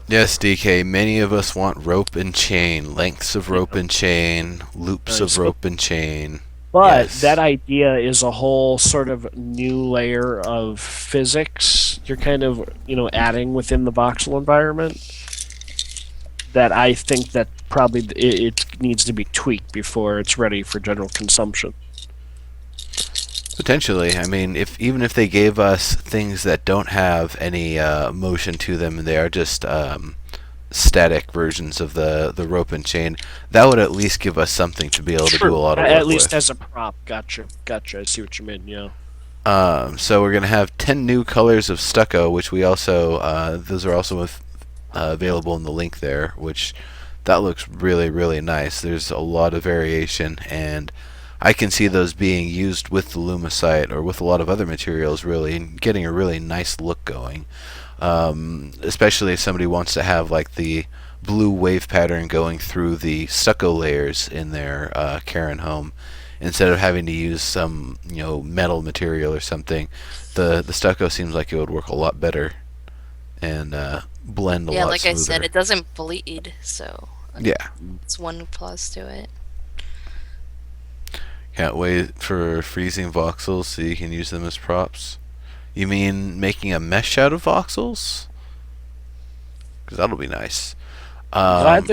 Yes, DK. Many of us want rope and chain, lengths of rope and chain, loops Nice. of rope and chain. But Yes. that idea is a whole sort of new layer of physics you're kind of, adding within the voxel environment that I think that probably it needs to be tweaked before it's ready for general consumption. Potentially. I mean, even if they gave us things that don't have any motion to them and they are just static versions of the rope and chain, that would at least give us something to be able to do a lot of work At least with. as a prop. Gotcha. I see what you mean. Yeah. So we're gonna have 10 new colors of stucco, which we also those are also available in the link there, which that looks really really nice. There's a lot of variation, and I can see those being used with the lumicite or with a lot of other materials, really, and getting a really nice look going. Especially if somebody wants to have like the blue wave pattern going through the stucco layers in their Karen home, instead of having to use some metal material or something. The stucco seems like it would work a lot better and blend a Yeah, lot like I smoother. said, it doesn't bleed, so Yeah, it's one plus to it. can't wait for freezing voxels so you can use them as props. You mean making a mesh out of voxels? Because that'll be nice. Um,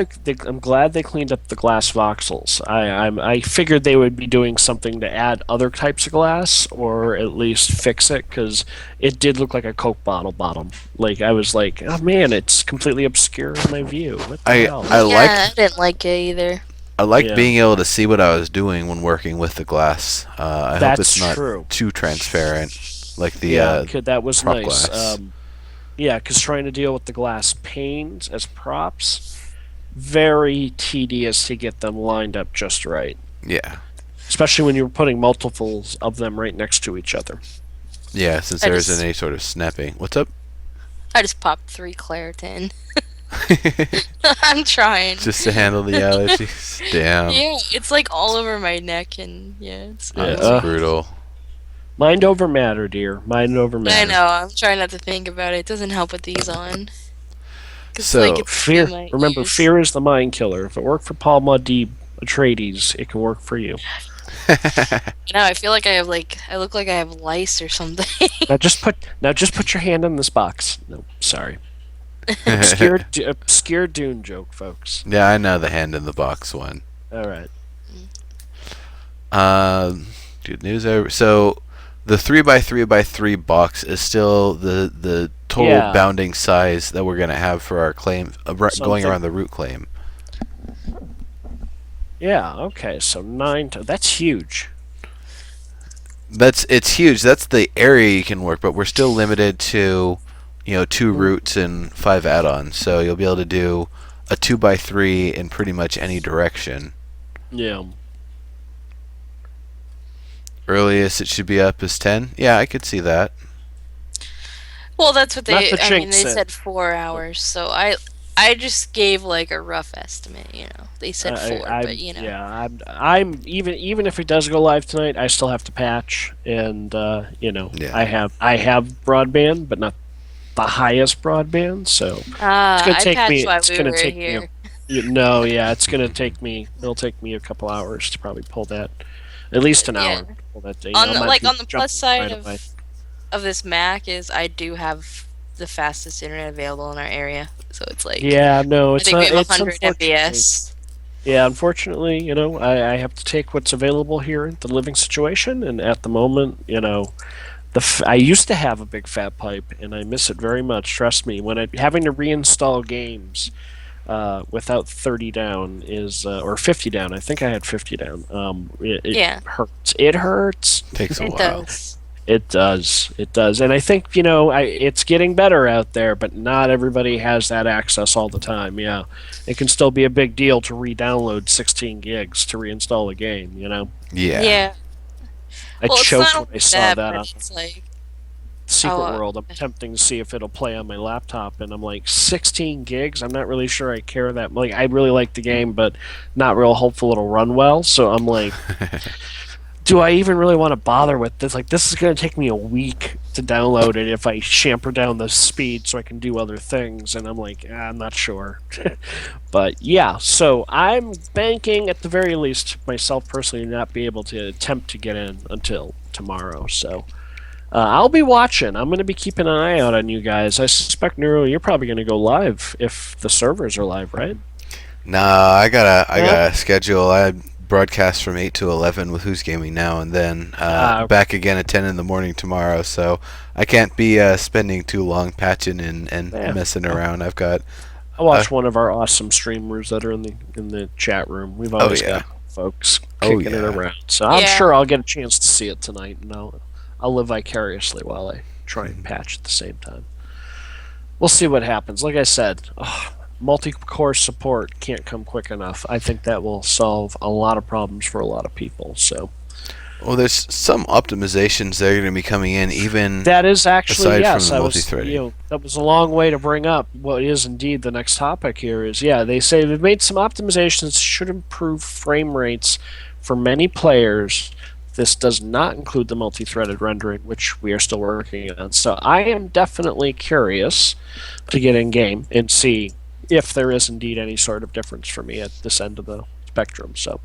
I'm glad they cleaned up the glass voxels. I figured they would be doing something to add other types of glass, or at least fix it, because it did look like a Coke bottle bottom. Like I was like, oh man, it's completely obscuring my view. What the I hell? I Yeah, liked I didn't like it either. I liked Yeah, being able to see what I was doing when working with the glass. I hope that's it's not true. too transparent, like the Yeah, that was prop nice. glass. Yeah, because trying to deal with the glass panes as props, very tedious to get them lined up just right. Yeah, Especially when you're putting multiples of them right next to each other. yeah. Since I there isn't just any sort of snapping. What's up? I just popped 3 Claritin. I'm trying. Just to handle the allergies. Damn, Yeah, it's like all over my neck, and yeah, it's Yeah, that's annoying. brutal. mind over matter, dear. Mind over I matter. know. I'm trying not to think about it. It doesn't help with these on, cause like So, it's Fear. in my Remember, ears. fear is the mind killer. If it worked for Paul Muad'Dib Atreides, it can work for you. Now I feel like I look like I have lice or something. Now just put your hand in this box. No, sorry. Obscure Dune joke, folks. yeah, I know the hand in the box one. All right. Good news. So, the 3 by 3 by 3 box is still the total Yeah. bounding size that we're gonna have for our claim going Something. around the root claim. Yeah. Okay. So that's huge. It's huge. That's the area you can work, but we're still limited to, 2 roots and 5 add-ons. So you'll be able to do a 2 by 3 in pretty much any direction. Yeah. Earliest it should be up is 10. Yeah, I could see that. Well, that's what Not they. to I mean, jinx they it. said 4 hours, so I just gave like a rough estimate. They said four, but Yeah, I'm even if it does go live tonight, I still have to patch, and Yeah. I have broadband, but not the highest broadband, so it's gonna I take me. patched while It's we gonna were take me. here. Yeah, it's gonna take me. It'll take me a couple hours to probably pull that, at least an Yeah. hour to pull that. On I the, might like be on the plus jumping side right away. of this Mac is I do have the fastest internet available in our area, so it's like Yeah, no, I it's think we not. have It's 100 unfortunately. MBS. Yeah, unfortunately, I have to take what's available here in the living situation, and at the moment, I used to have a big fat pipe, and I miss it very much. Trust me, when having to reinstall games without 30 down or 50 down. I think I had 50 down. It Yeah, hurts. It hurts. Takes a it while. does. It does. It does. And I think, it's getting better out there, but not everybody has that access all the time. Yeah. It can still be a big deal to re-download 16 gigs to reinstall a game. Yeah. Yeah. I Well, it's choked not when I only saw that, that but on it's like Secret oh, World. I'm attempting to see if it'll play on my laptop, and I'm like, 16 gigs? I'm not really sure I care that much. Like, I really like the game, but not real hopeful it'll run well. So I'm like, do I even really want to bother with this? Like, this is going to take me a week to download it if I chamfer down the speed so I can do other things. And I'm like, I'm not sure. But yeah, so I'm banking at the very least myself personally to not be able to attempt to get in until tomorrow. So I'll be watching. I'm going to be keeping an eye out on you guys. I suspect, Neuro, you're probably going to go live if the servers are live, right? Nah, I got Yeah. a schedule. I broadcast from 8 to 11 with Who's Gaming Now, and then back again at 10 in the morning tomorrow. So I can't be spending too long patching and Yeah. messing around. I've got. I watch one of our awesome streamers that are in the chat room. We've always yeah. got folks Oh, kicking it yeah. around, so I'm Yeah. sure I'll get a chance to see it tonight, and I'll live vicariously while I try and patch at the same time. We'll see what happens. Like I said, multi-core support can't come quick enough. I think that will solve a lot of problems for a lot of people. So Well, there's some optimizations that are going to be coming in, even that is actually aside yes. from the I was multi-threading. that was a long way to bring up what is indeed the next topic here. Is they say they've made some optimizations that should improve frame rates for many players. This does not include the multi-threaded rendering, which we are still working on. So I am definitely curious to get in game and see if there is indeed any sort of difference for me at this end of the spectrum. So.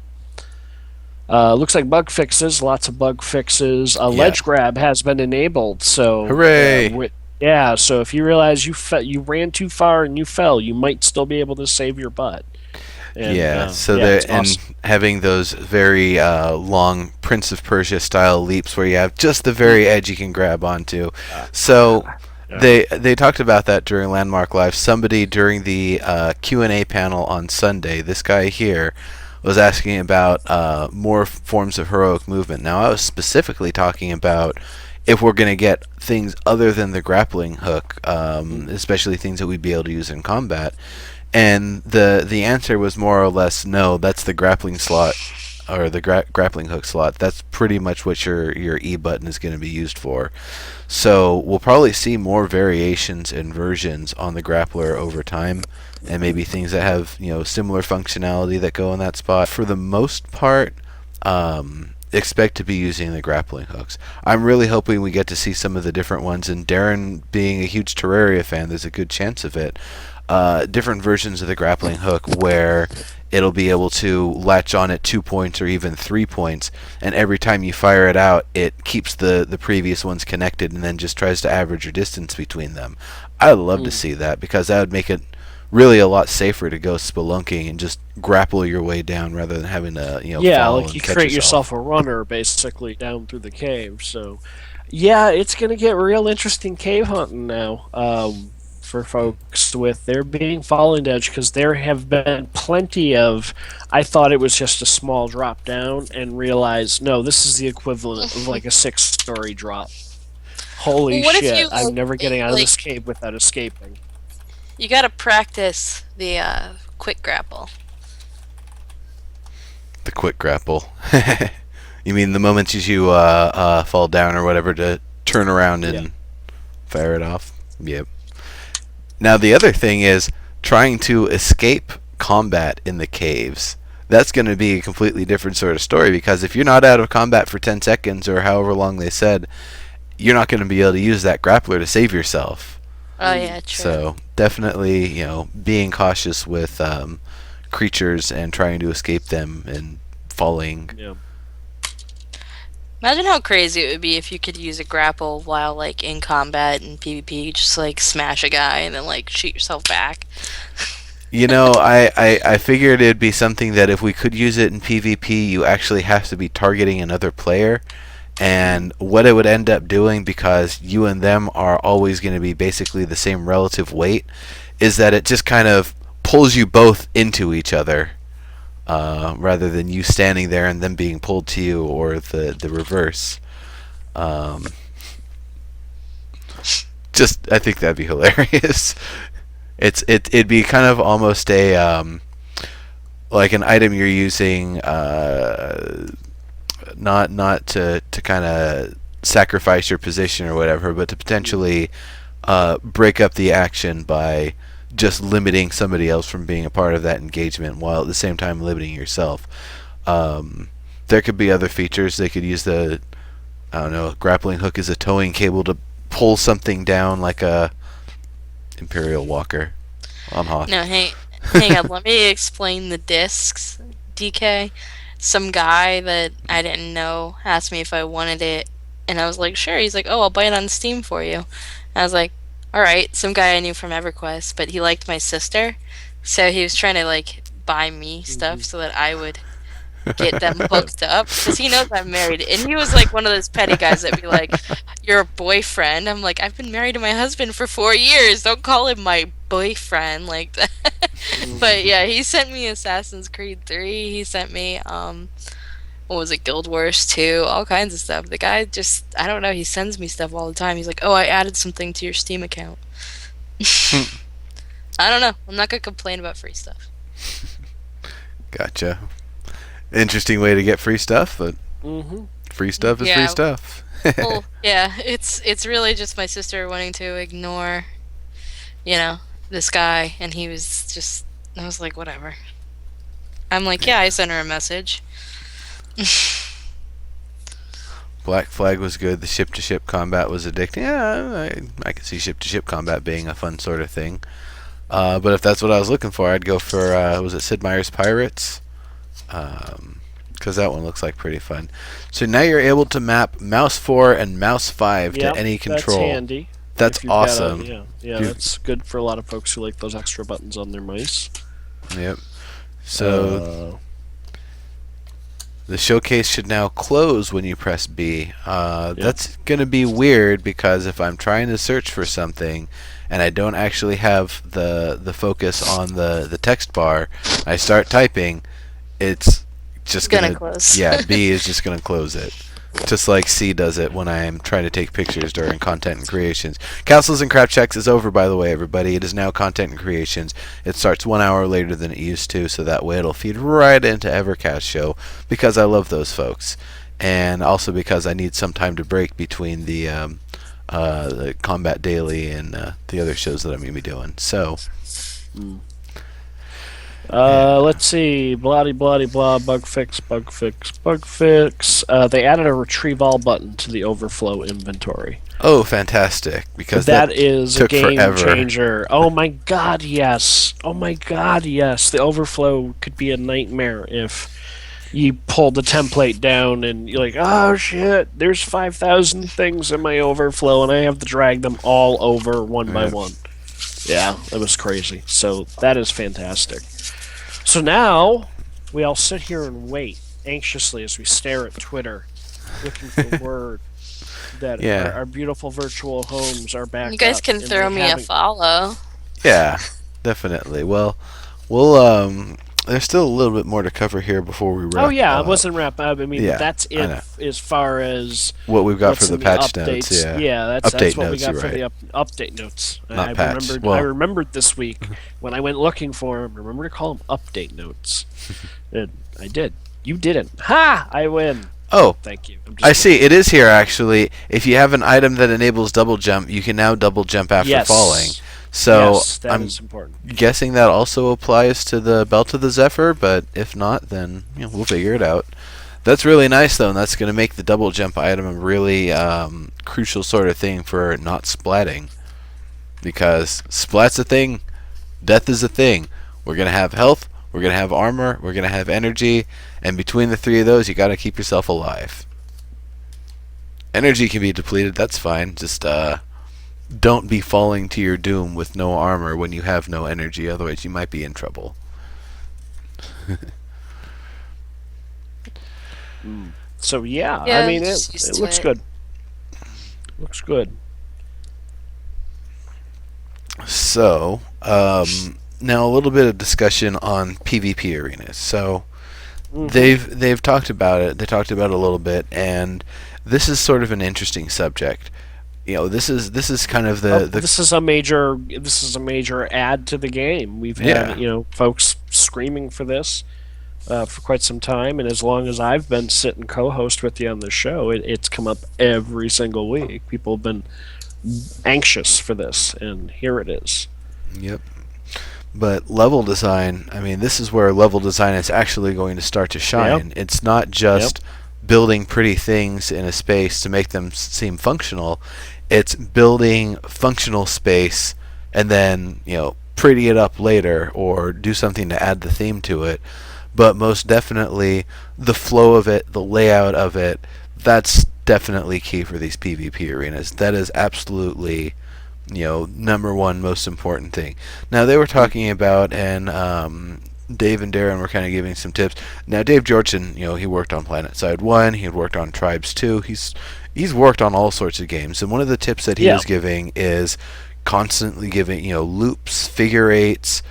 Looks like bug fixes, lots of bug fixes. Yeah. Ledge grab has been enabled, so Hooray! Yeah, so if you realize you ran too far and you fell, you might still be able to save your butt. And Yeah, so yeah, the it's and awesome. having those very long Prince of Persia style leaps where you have just the very edge you can grab onto. So Yeah, yeah. they talked about that during Landmark Live. Somebody during the Q&A panel on Sunday, this guy here was asking about more forms of heroic movement. Now I was specifically talking about if we're going to get things other than the grappling hook, Mm. especially things that we'd be able to use in combat. And the answer was more or less no. That's the grappling slot or the grappling hook slot. That's pretty much what your E button is going to be used for. So we'll probably see more variations and versions on the grappler over time, and maybe things that have similar functionality that go in that spot. For the most part, expect to be using the grappling hooks. I'm really hoping we get to see some of the different ones. And Darren, being a huge Terraria fan, there's a good chance of it. Different versions of the grappling hook where it'll be able to latch on at 2 points or even 3 points, and every time you fire it out, it keeps the previous ones connected and then just tries to average your distance between them. I'd love to Mm. see that because that would make it really a lot safer to go spelunking and just grapple your way down rather than having to Yeah, fall like and you catch create yourself. yourself a runner basically down through the cave. So, yeah, it's gonna get real interesting cave hunting now. For folks with there being falling edge, because there have been plenty of. I thought it was just a small drop down, and realized no, this is the equivalent of like a six-story drop. Holy Well, what if shit! you I'm never getting out of like this cave without escaping. you gotta practice the quick grapple? The quick grapple. You mean the moments you fall down or whatever to turn around Yeah. and fire it off? Yep. Now the other thing is trying to escape combat in the caves. That's going to be a completely different sort of story because if you're not out of combat for 10 seconds or however long they said, you're not going to be able to use that grappler to save yourself. Oh yeah, true. So definitely, being cautious with creatures and trying to escape them and falling. Yeah. Imagine how crazy it would be if you could use a grapple while like in combat and PvP, just like smash a guy and then like shoot yourself back. I figured it'd be something that if we could use it in PvP, you actually have to be targeting another player. And what it would end up doing, because you and them are always going to be basically the same relative weight, is that it just kind of pulls you both into each other, rather than you standing there and them being pulled to you, or the reverse. Um, just I think that'd be hilarious. It'd be kind of almost a like an item you're using, not to kind of sacrifice your position or whatever, but to potentially break up the action by just limiting somebody else from being a part of that engagement while at the same time limiting yourself. There could be other features. They could use the, I don't know, grappling hook as a towing cable to pull something down like a Imperial Walker on Hoth. No, hang on. Let me explain the discs. DK, some guy that I didn't know asked me if I wanted it, and I was like, sure. He's like, oh, I'll buy it on Steam for you. And I was like, all right. Some guy I knew from EverQuest, but he liked my sister, so he was trying to like buy me stuff Mhm. so that I would get them hooked up because he knows I'm married. And he was like one of those petty guys that be like, "You're a boyfriend." I'm like, "I've been married to my husband for 4 years. Don't call him my boyfriend like that." But Mhm. yeah, he sent me Assassin's Creed 3. He sent me what was it, Guild Wars 2, all kinds of stuff. The guy just, I don't know, he sends me stuff all the time. He's like, "Oh, I added something to your Steam account." I don't know. I'm not gonna complain about free stuff. Gotcha. Interesting way to get free stuff, but Mhm. free stuff is free Yeah. stuff. Well, yeah, it's really just my sister wanting to ignore, you know, this guy, and he was just, I was like, whatever. I'm like, yeah, I Yeah. sent her a message. Black Flag was good. The ship to ship combat was addicting. Yeah, I can see ship to ship combat being a fun sort of thing. But if that's what I was looking for, I'd go for was it Sid Meier's Pirates? Because that one looks like pretty fun. So now you're able to map mouse 4 and mouse 5 to Yep, any that's control. handy. That's If you've got awesome. that's good for a lot of folks who like those extra buttons on their mice. Yep. So Uh, the showcase should now close when you press B. yeah. That's going to be weird because if I'm trying to search for something and I don't actually have the focus on the text bar, I start typing, it's just Gonna going close. to, yeah, B is just going to close it. Just like C does it when I am trying to take pictures during content and creations. Castles and Craft Checks is over, by the way, everybody. It is now content and creations. It starts 1 hour later than it used to, so that way it'll feed right into Evercast show because I love those folks, and also because I need some time to break between the Combat Daily and the other shows that I'm going to be doing. So, Let's see. Bloody, bloody, blah. Bug fix, bug fix, bug fix. They added a retrieve all button to the overflow inventory. oh, fantastic! Because That is a took game forever. changer. Oh my god, yes. Oh my god, yes. The overflow could be a nightmare if you pull the template down and you're like, oh shit, there's 5,000 things in my overflow and I have to drag them all over one by Yeah. one. Yeah, that was crazy. So that is fantastic. So now we all sit here and wait anxiously as we stare at Twitter, looking for word that Yeah. our beautiful virtual homes are back. You guys up can and throw they me a haven't- follow. Yeah, definitely. Well, we'll there's still a little bit more to cover here before we wrap. Oh yeah, I up wasn't wrap up. I mean, Yeah, that's I know. it as far as what we've got what's for the in patch updates. notes. Yeah, Yeah, that's Update what we notes, got you're for right. the update notes. Not I patch. remembered. Well- I remembered this week when I went looking for them. Remember to call them update notes. And I did. You didn't. Ha! I win. Oh, Thank you. I'm just I see. It is here actually. If you have an item that enables double jump, you can now double jump after Yes. falling. So yes, that I'm is important. guessing that also applies to the Belt of the Zephyr, but if not, then we'll figure it out. That's really nice though, and that's going to make the double jump item a really crucial sort of thing for not splatting. Because splat's a thing, death is a thing. We're going to have health, we're going to have armor, we're going to have energy, and between the three of those, you got to keep yourself alive. Energy can be depleted, that's fine. Just don't be falling to your doom with no armor when you have no energy, otherwise you might be in trouble. So yeah, Yeah, I mean just used it to looks it. good. Looks good. So, now a little bit of discussion on PvP arenas. So, they've talked about it. They talked about it a little bit, and this is sort of an interesting subject. This is kind of the This is a major add to the game. We've had Yeah. folks screaming for this for quite some time, and as long as I've been sitting co-host with you on the show, it's come up every single week. People have been anxious for this, and here it is. Yep. But level design, I mean, this is where level design is actually going to start to shine. Yep. It's not just building pretty things in a space to make them seem functional. It's building functional space and then, pretty it up later or do something to add the theme to it. But most definitely, the flow of it, the layout of it, that's definitely key for these PvP arenas. That is absolutely, number one most important thing. Now, they were talking about, and Dave and Darren were kind of giving some tips. Now, Dave Georgeson, he worked on PlanetSide 1, he had worked on Tribes 2, he's worked on all sorts of games, and one of the tips that he was giving is constantly giving, loops, figure eights,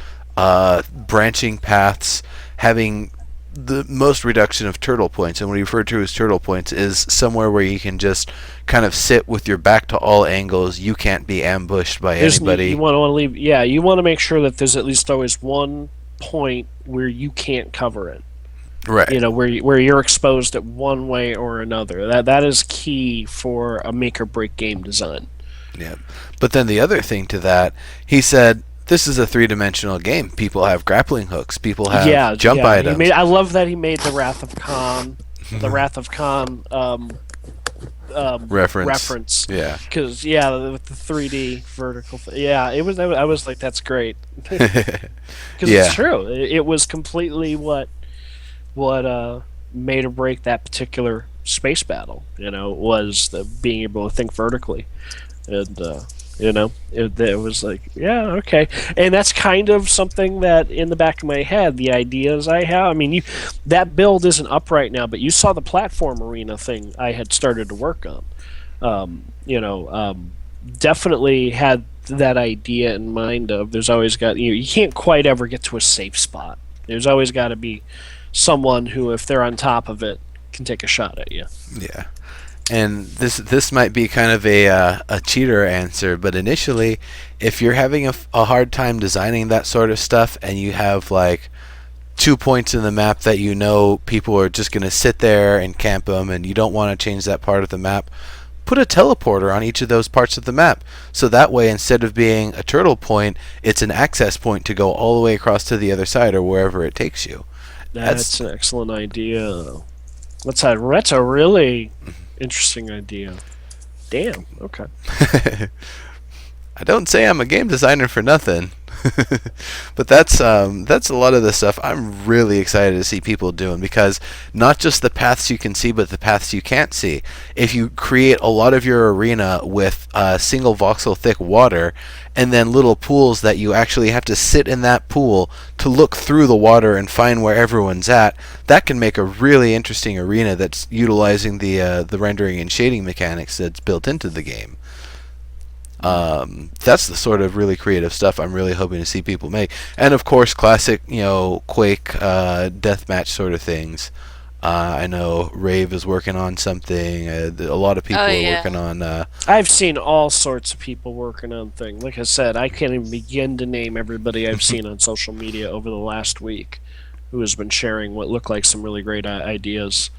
branching paths, having the most reduction of turtle points, and what he referred to as turtle points is somewhere where you can just kind of sit with your back to all angles. You can't be ambushed by anybody. You want to leave. Yeah, you want to make sure that there's at least always one point where you can't cover it. Right. Where you're exposed at one way or another. That is key for a make or break game design. Yeah. But then the other thing to that, he said, this is a three-dimensional game. People have grappling hooks. People have jump items. I love that he made the Wrath of Khan, reference. Yeah. Because with the 3D vertical. It was. I was like, that's great. Because it's true. It was completely what made or break that particular space battle. Was the being able to think vertically, and It was like, yeah, okay, and that's kind of something that in the back of my head, the ideas I have. I mean, that build isn't up right now, but you saw the platform arena thing I had started to work on. Definitely had that idea in mind of there's always got you can't quite ever get to a safe spot. There's always got to be someone who, if they're on top of it, can take a shot at you. Yeah. And this might be kind of a cheater answer, but initially, if you're having a hard time designing that sort of stuff, and you have like 2 points in the map that you know people are just going to sit there and camp them, and you don't want to change that part of the map, put a teleporter on each of those parts of the map. So that way, instead of being a turtle point, it's an access point to go all the way across to the other side or wherever it takes you. That's an excellent idea. That's a really interesting idea. Damn. Okay. I don't say I'm a game designer for nothing. But that's a lot of the stuff I'm really excited to see people doing, because not just the paths you can see, but the paths you can't see. If you create a lot of your arena with single voxel thick water, and then little pools that you actually have to sit in that pool to look through the water and find where everyone's at, that can make a really interesting arena that's utilizing the rendering and shading mechanics that's built into the game. That's the sort of really creative stuff I'm really hoping to see people make. And of course, classic, Quake deathmatch sort of things. I know Rave is working on something. A lot of people are working on. I've seen all sorts of people working on things. Like I said, I can't even begin to name everybody I've seen on social media over the last week who has been sharing what look like some really great ideas.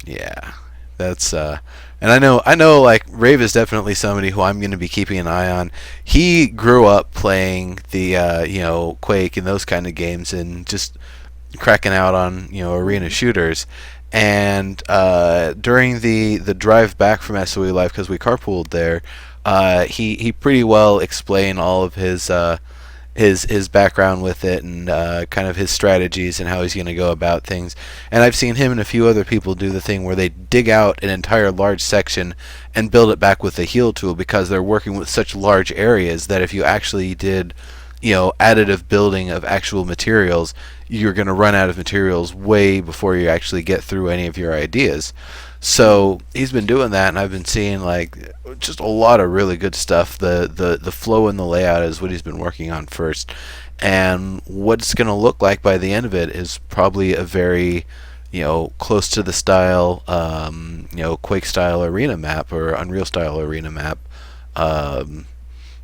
Yeah, that's and I know like Rave is definitely somebody who I'm going to be keeping an eye on. He grew up playing the Quake and those kind of games, and just cracking out on arena shooters. And during the drive back from SOE Live, because we carpooled there, he pretty well explained all of his background with it, and kind of his strategies and how he's going to go about things. And I've seen him and a few other people do the thing where they dig out an entire large section and build it back with a heal tool, because they're working with such large areas that if you actually did additive building of actual materials, you're going to run out of materials way before you actually get through any of your ideas. So he's been doing that, and I've been seeing like just a lot of really good stuff. The flow and the layout is what he's been working on first, and what it's going to look like by the end of it is probably a very close to the style Quake style arena map or Unreal style arena map.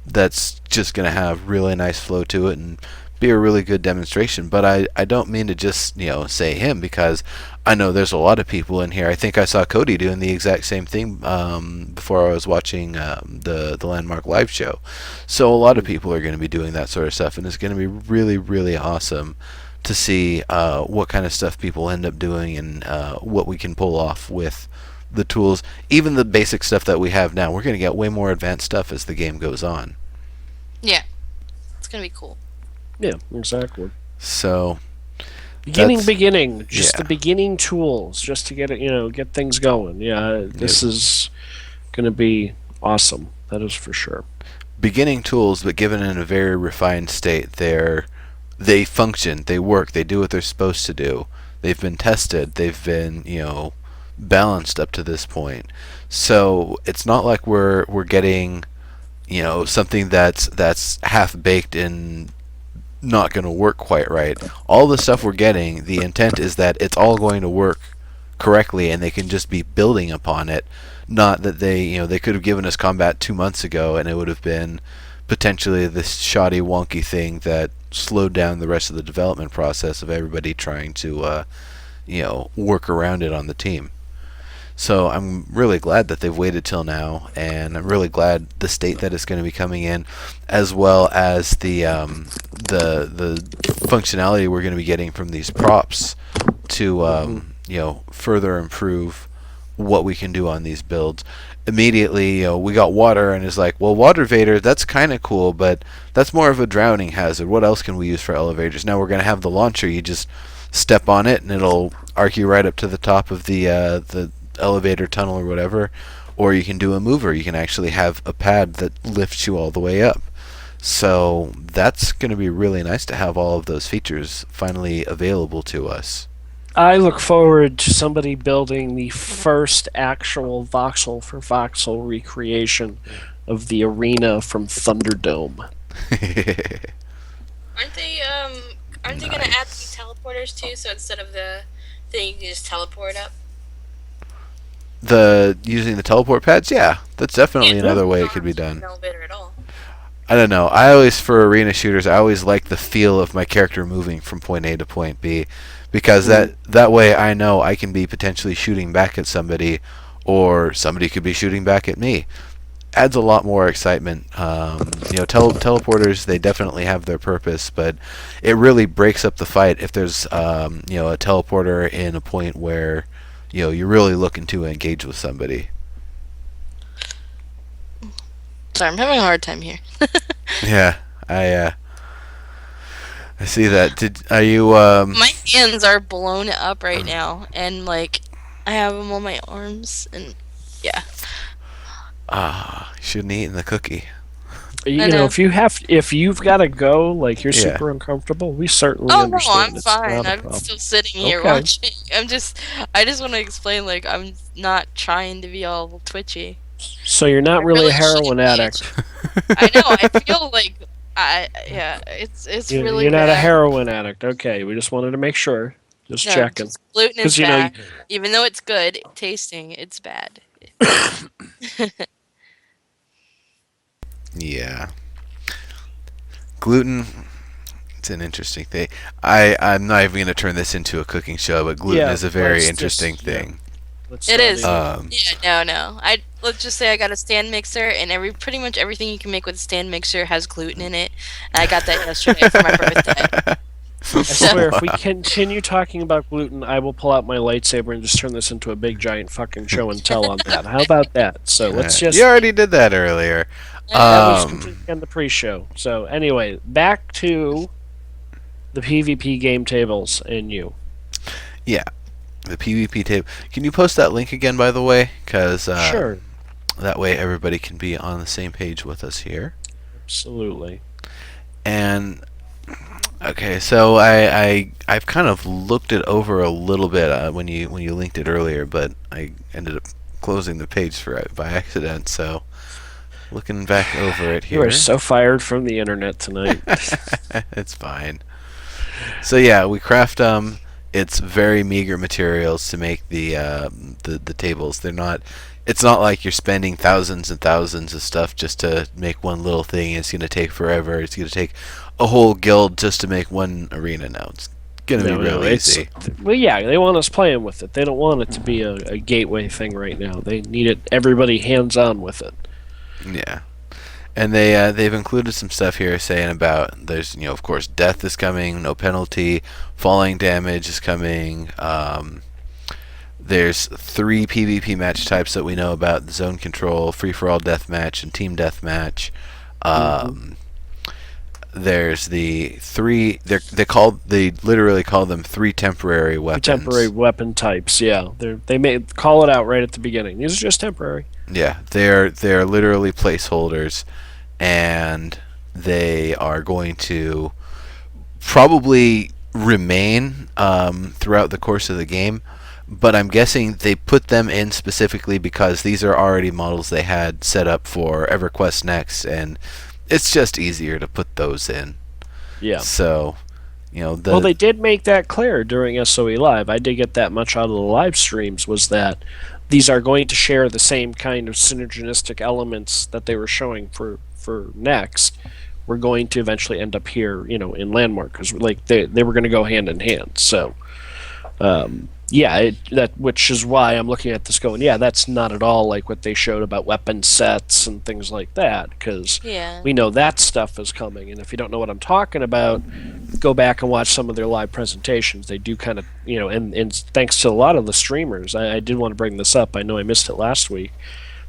That's just going to have really nice flow to it and be a really good demonstration. But I don't mean to just say him, because I know there's a lot of people in here. I think I saw Cody doing the exact same thing before I was watching the Landmark live show. So a lot of people are going to be doing that sort of stuff, and it's going to be really, really awesome to see what kind of stuff people end up doing, and what we can pull off with the tools. Even the basic stuff that we have now, we're going to get way more advanced stuff as the game goes on. Yeah, it's gonna be cool. Yeah, exactly. So beginning, just yeah. the beginning tools, just to get it, get things going. Yeah, this is gonna be awesome. That is for sure. Beginning tools, but given in a very refined state. They function, they work, they do what they're supposed to do. They've been tested. They've been balanced up to this point. So it's not like we're getting something that's half baked and not going to work quite right. All the stuff we're getting, the intent is that it's all going to work correctly, and they can just be building upon it. Not that they could have given us combat 2 months ago, and it would have been potentially this shoddy, wonky thing that slowed down the rest of the development process of everybody trying to work around it on the team. So I'm really glad that they've waited till now, and I'm really glad the state that it's going to be coming in, as well as the functionality we're going to be getting from these props to further improve what we can do on these builds. Immediately, we got water, and it's like, well, water vader, that's kind of cool, but that's more of a drowning hazard. What else can we use for elevators? Now we're going to have the launcher. You just step on it, and it'll arc you right up to the top of the elevator tunnel or whatever. or you can do a mover. You can actually have a pad that lifts you all the way up. So that's going to be really nice to have all of those features finally available to us. I look forward to somebody building the first actual voxel for voxel recreation of the arena from Thunderdome. Aren't they aren't they gonna add some teleporters too? So instead of the thing, you can just teleport up. The using the teleport pads, yeah, that's definitely Yeah, another you way it don't could have be to use done. an elevator at all. I don't know. I always, for arena shooters, I always like the feel of my character moving from point A to point B, because that way I know I can be potentially shooting back at somebody, or somebody could be shooting back at me. Adds a lot more excitement. Teleporters, they definitely have their purpose, but it really breaks up the fight if there's a teleporter in a point where you're really looking to engage with somebody. Sorry, I'm having a hard time here. Yeah, I see that. Are you My hands are blown up right now, and like I have them on my arms, and yeah. shouldn't have eaten the cookie. You I know, know. if you've got to go, like you're Yeah. super uncomfortable, we certainly Oh no, understand. I'm It's fine. not a I'm problem. still sitting here Okay. watching. I just want to explain, like, I'm not trying to be all twitchy. So you're not I really a really heroin shouldn't be. addict. I know. I feel like yeah. It's really You're not a bad. heroin addict. Okay, we just wanted to make sure. Just No, checking. just gluten is Because you know, bad. Even though it's good tasting, it's bad. Yeah. Gluten, it's an interesting thing. I'm not even going to turn this into a cooking show, but gluten Yeah, is a very let's interesting just- yeah. thing. let's It not is. even- Yeah, no. Let's just say I got a stand mixer, and pretty much everything you can make with a stand mixer has gluten in it. And I got that yesterday for my birthday. I swear, if we continue talking about gluten, I will pull out my lightsaber and just turn this into a big giant fucking show and tell on that. How about that? So let's just. You already did that earlier. That was completely on the pre-show. So anyway, back to the PvP game tables and you. Yeah, the PvP table. Can you post that link again, by the way? Because Sure, that way everybody can be on the same page with us here. absolutely. And okay, so I've kind of looked it over a little bit when you linked it earlier, but I ended up closing the page by accident. So looking back over it You here, are so fired from the internet tonight. it's fine. So yeah, we craft it's very meager materials to make the tables. They're not. It's not like you're spending thousands and thousands of stuff just to make one little thing. It's gonna take forever. It's gonna take a whole guild just to make one arena. Now it's gonna be real easy. Well, yeah, they want us playing with it. They don't want it to be a gateway thing right now. They need it everybody hands on with it. Yeah. And they've included some stuff here saying about there's of course death is coming, no penalty, falling damage is coming. There's 3 PvP match types that we know about: zone control, free for all deathmatch, and team deathmatch. There's the 3. They literally call them 3 temporary weapons. Temporary weapon types, yeah. They may call it out right at the beginning. These are just temporary. Yeah, they're literally placeholders, and they are going to probably remain throughout the course of the game. But I'm guessing they put them in specifically because these are already models they had set up for EverQuest Next, and it's just easier to put those in. Yeah. So, Well, they did make that clear during SOE Live. I did get that much out of the live streams, was that these are going to share the same kind of synergistic elements that they were showing for Next. We're going to eventually end up here, in Landmark, because like they were going to go hand in hand. So, which is why I'm looking at this going, yeah, that's not at all like what they showed about weapon sets and things like that, because Yeah. we know that stuff is coming. And if you don't know what I'm talking about, go back and watch some of their live presentations. They do kind of, and thanks to a lot of the streamers, I did want to bring this up. I know I missed it last week.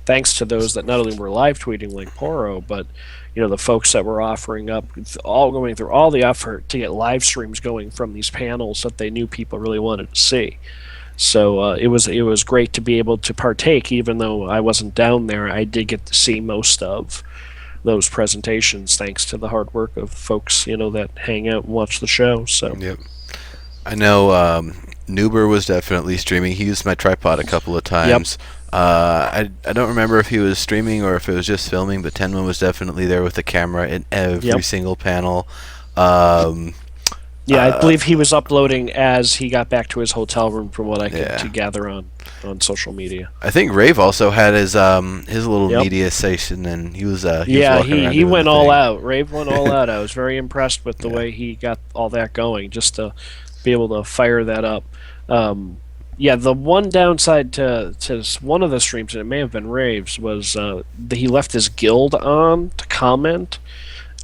Thanks to those that not only were live tweeting like Poro, but the folks that were offering up, all going through all the effort to get live streams going from these panels that they knew people really wanted to see. So it was great to be able to partake, even though I wasn't down there. I did get to see most of those presentations, thanks to the hard work of folks that hang out and watch the show. So Yep. I know Nuber was definitely streaming. He used my tripod a couple of yep, times. I don't remember if he was streaming or if it was just filming, but Tenman was definitely there with the camera in every yep. single panel. Um, Yeah, I believe he was uploading as he got back to his hotel room, from what I could yeah. to gather on social media. I think Rave also had his little Yep. media station, and he was Yeah, walking around he doing the went all thing. out. Rave went all out. I was very impressed with the Yeah. way he got all that going, just to be able to fire that up. Um, yeah, the one downside to one of the streams, and it may have been Rave's, was that he left his guild on to comment,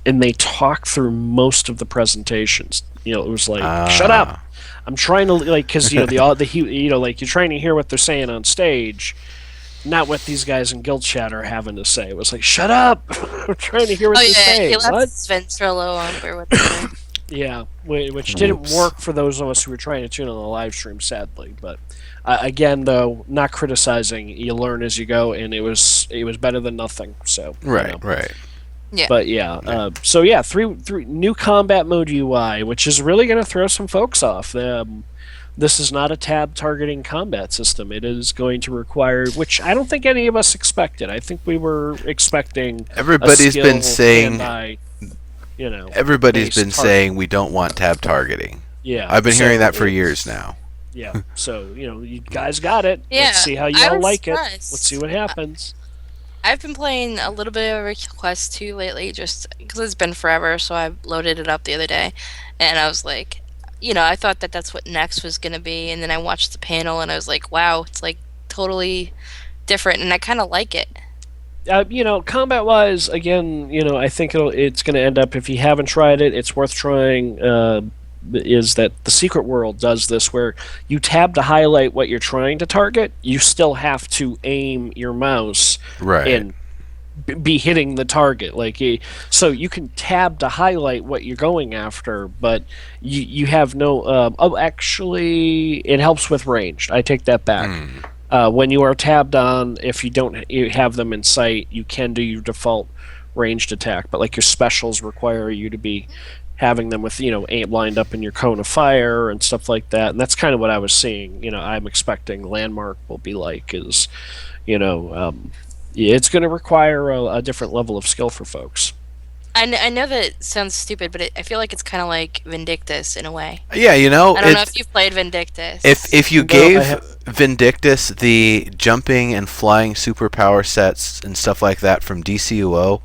and they talked through most of the presentations. It was like, shut up. Ah. I'm trying to, like, because like, you're trying to hear what they're saying on stage, not what these guys in guild chat are having to say. It was like, shut up. I'm trying to hear what Oh they're yeah, he saying. left What? his ventrilo on or whatever. Yeah, which didn't Whoops. work for those of us who were trying to tune on the live stream, sadly. But again, though, not criticizing. You learn as you go, and it was better than nothing. So Right, right. Yeah. But yeah, so yeah, three new combat mode UI, which is really going to throw some folks off. This is not a tab targeting combat system. It is going to require, which I don't think any of us expected. I think we were expecting a Everybody's skill been saying hand-eye, everybody's based been target. saying we don't want tab targeting. Yeah, I've been so hearing that for years now. yeah, so you guys got it. Yeah, Let's see how I y'all was like it. Let's see surprised. what happens. I've been playing a little bit of Quest 2 lately, just because it's been forever. So I loaded it up the other day, and I was like, I thought that that's what next was gonna be, and then I watched the panel, and I was like, wow, it's like totally different, and I kind of like it. Combat wise, again, I think it's going to end up, if you haven't tried it, it's worth trying. Is that the Secret World does this, where you tab to highlight what you're trying to target, you still have to aim your mouse Right. and be hitting the target. So you can tab to highlight what you're going after, but you have no. Actually, it helps with ranged. I take that back. When you are tabbed on, if you have them in sight, you can do your default ranged attack, but like your specials require you to be having them with aim lined up in your cone of fire and stuff like that. And that's kind of what I was seeing. I'm expecting Landmark will be like is, yeah, it's going to require a different level of skill for folks. I know that it sounds stupid, but I feel like it's kind of like Vindictus in a way. Yeah, I don't know it's if you've played Vindictus. if you No, gave I have. Vindictus the jumping and flying superpower sets and stuff like that from DCUO,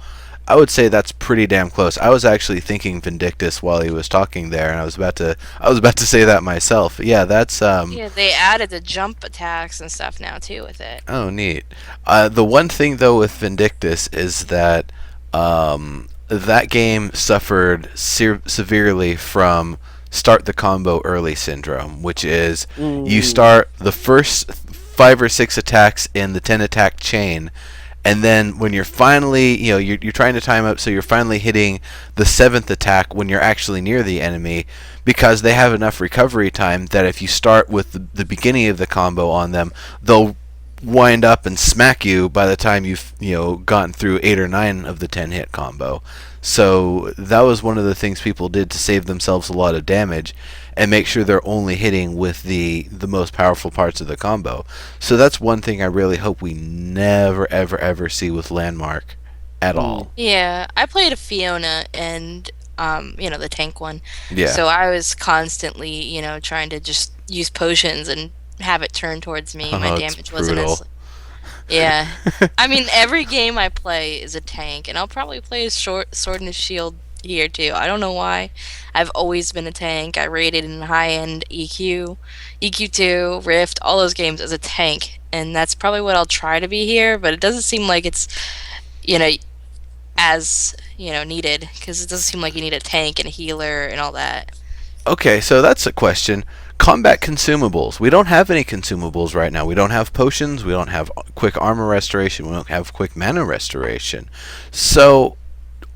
I would say that's pretty damn close. I was actually thinking Vindictus while he was talking there, and I was about to say that myself. Yeah, that's Yeah, they added the jump attacks and stuff now too with it. oh neat. The one thing though with Vindictus is that that game suffered severely from start the combo early syndrome, which is you start the first 5 or 6 attacks in the 10 attack chain, and then when you're finally, you're trying to time up, so you're finally hitting the 7th attack when you're actually near the enemy, because they have enough recovery time that if you start with the beginning of the combo on them, they'll wind up and smack you by the time you've gotten through 8 or 9 of the 10 hit combo. So that was one of the things people did to save themselves a lot of damage and make sure they're only hitting with the most powerful parts of the combo. So that's one thing I really hope we never ever ever see with Landmark at all. Yeah, I played a Fiona and the tank one. Yeah. So I was constantly, trying to just use potions and have it turn towards me. My Oh, it's damage wasn't brutal. as yeah. I mean, every game I play is a tank, and I'll probably play a Sword and Shield here too. I don't know why. I've always been a tank. I rated in high end EQ, EQ2, Rift, all those games as a tank, and that's probably what I'll try to be here. But it doesn't seem like it's you know as needed, because it doesn't seem like you need a tank and a healer and all that. Okay, so that's a question. Combat consumables. We don't have any consumables right now. We don't have potions. We don't have quick armor restoration. We don't have quick mana restoration. So,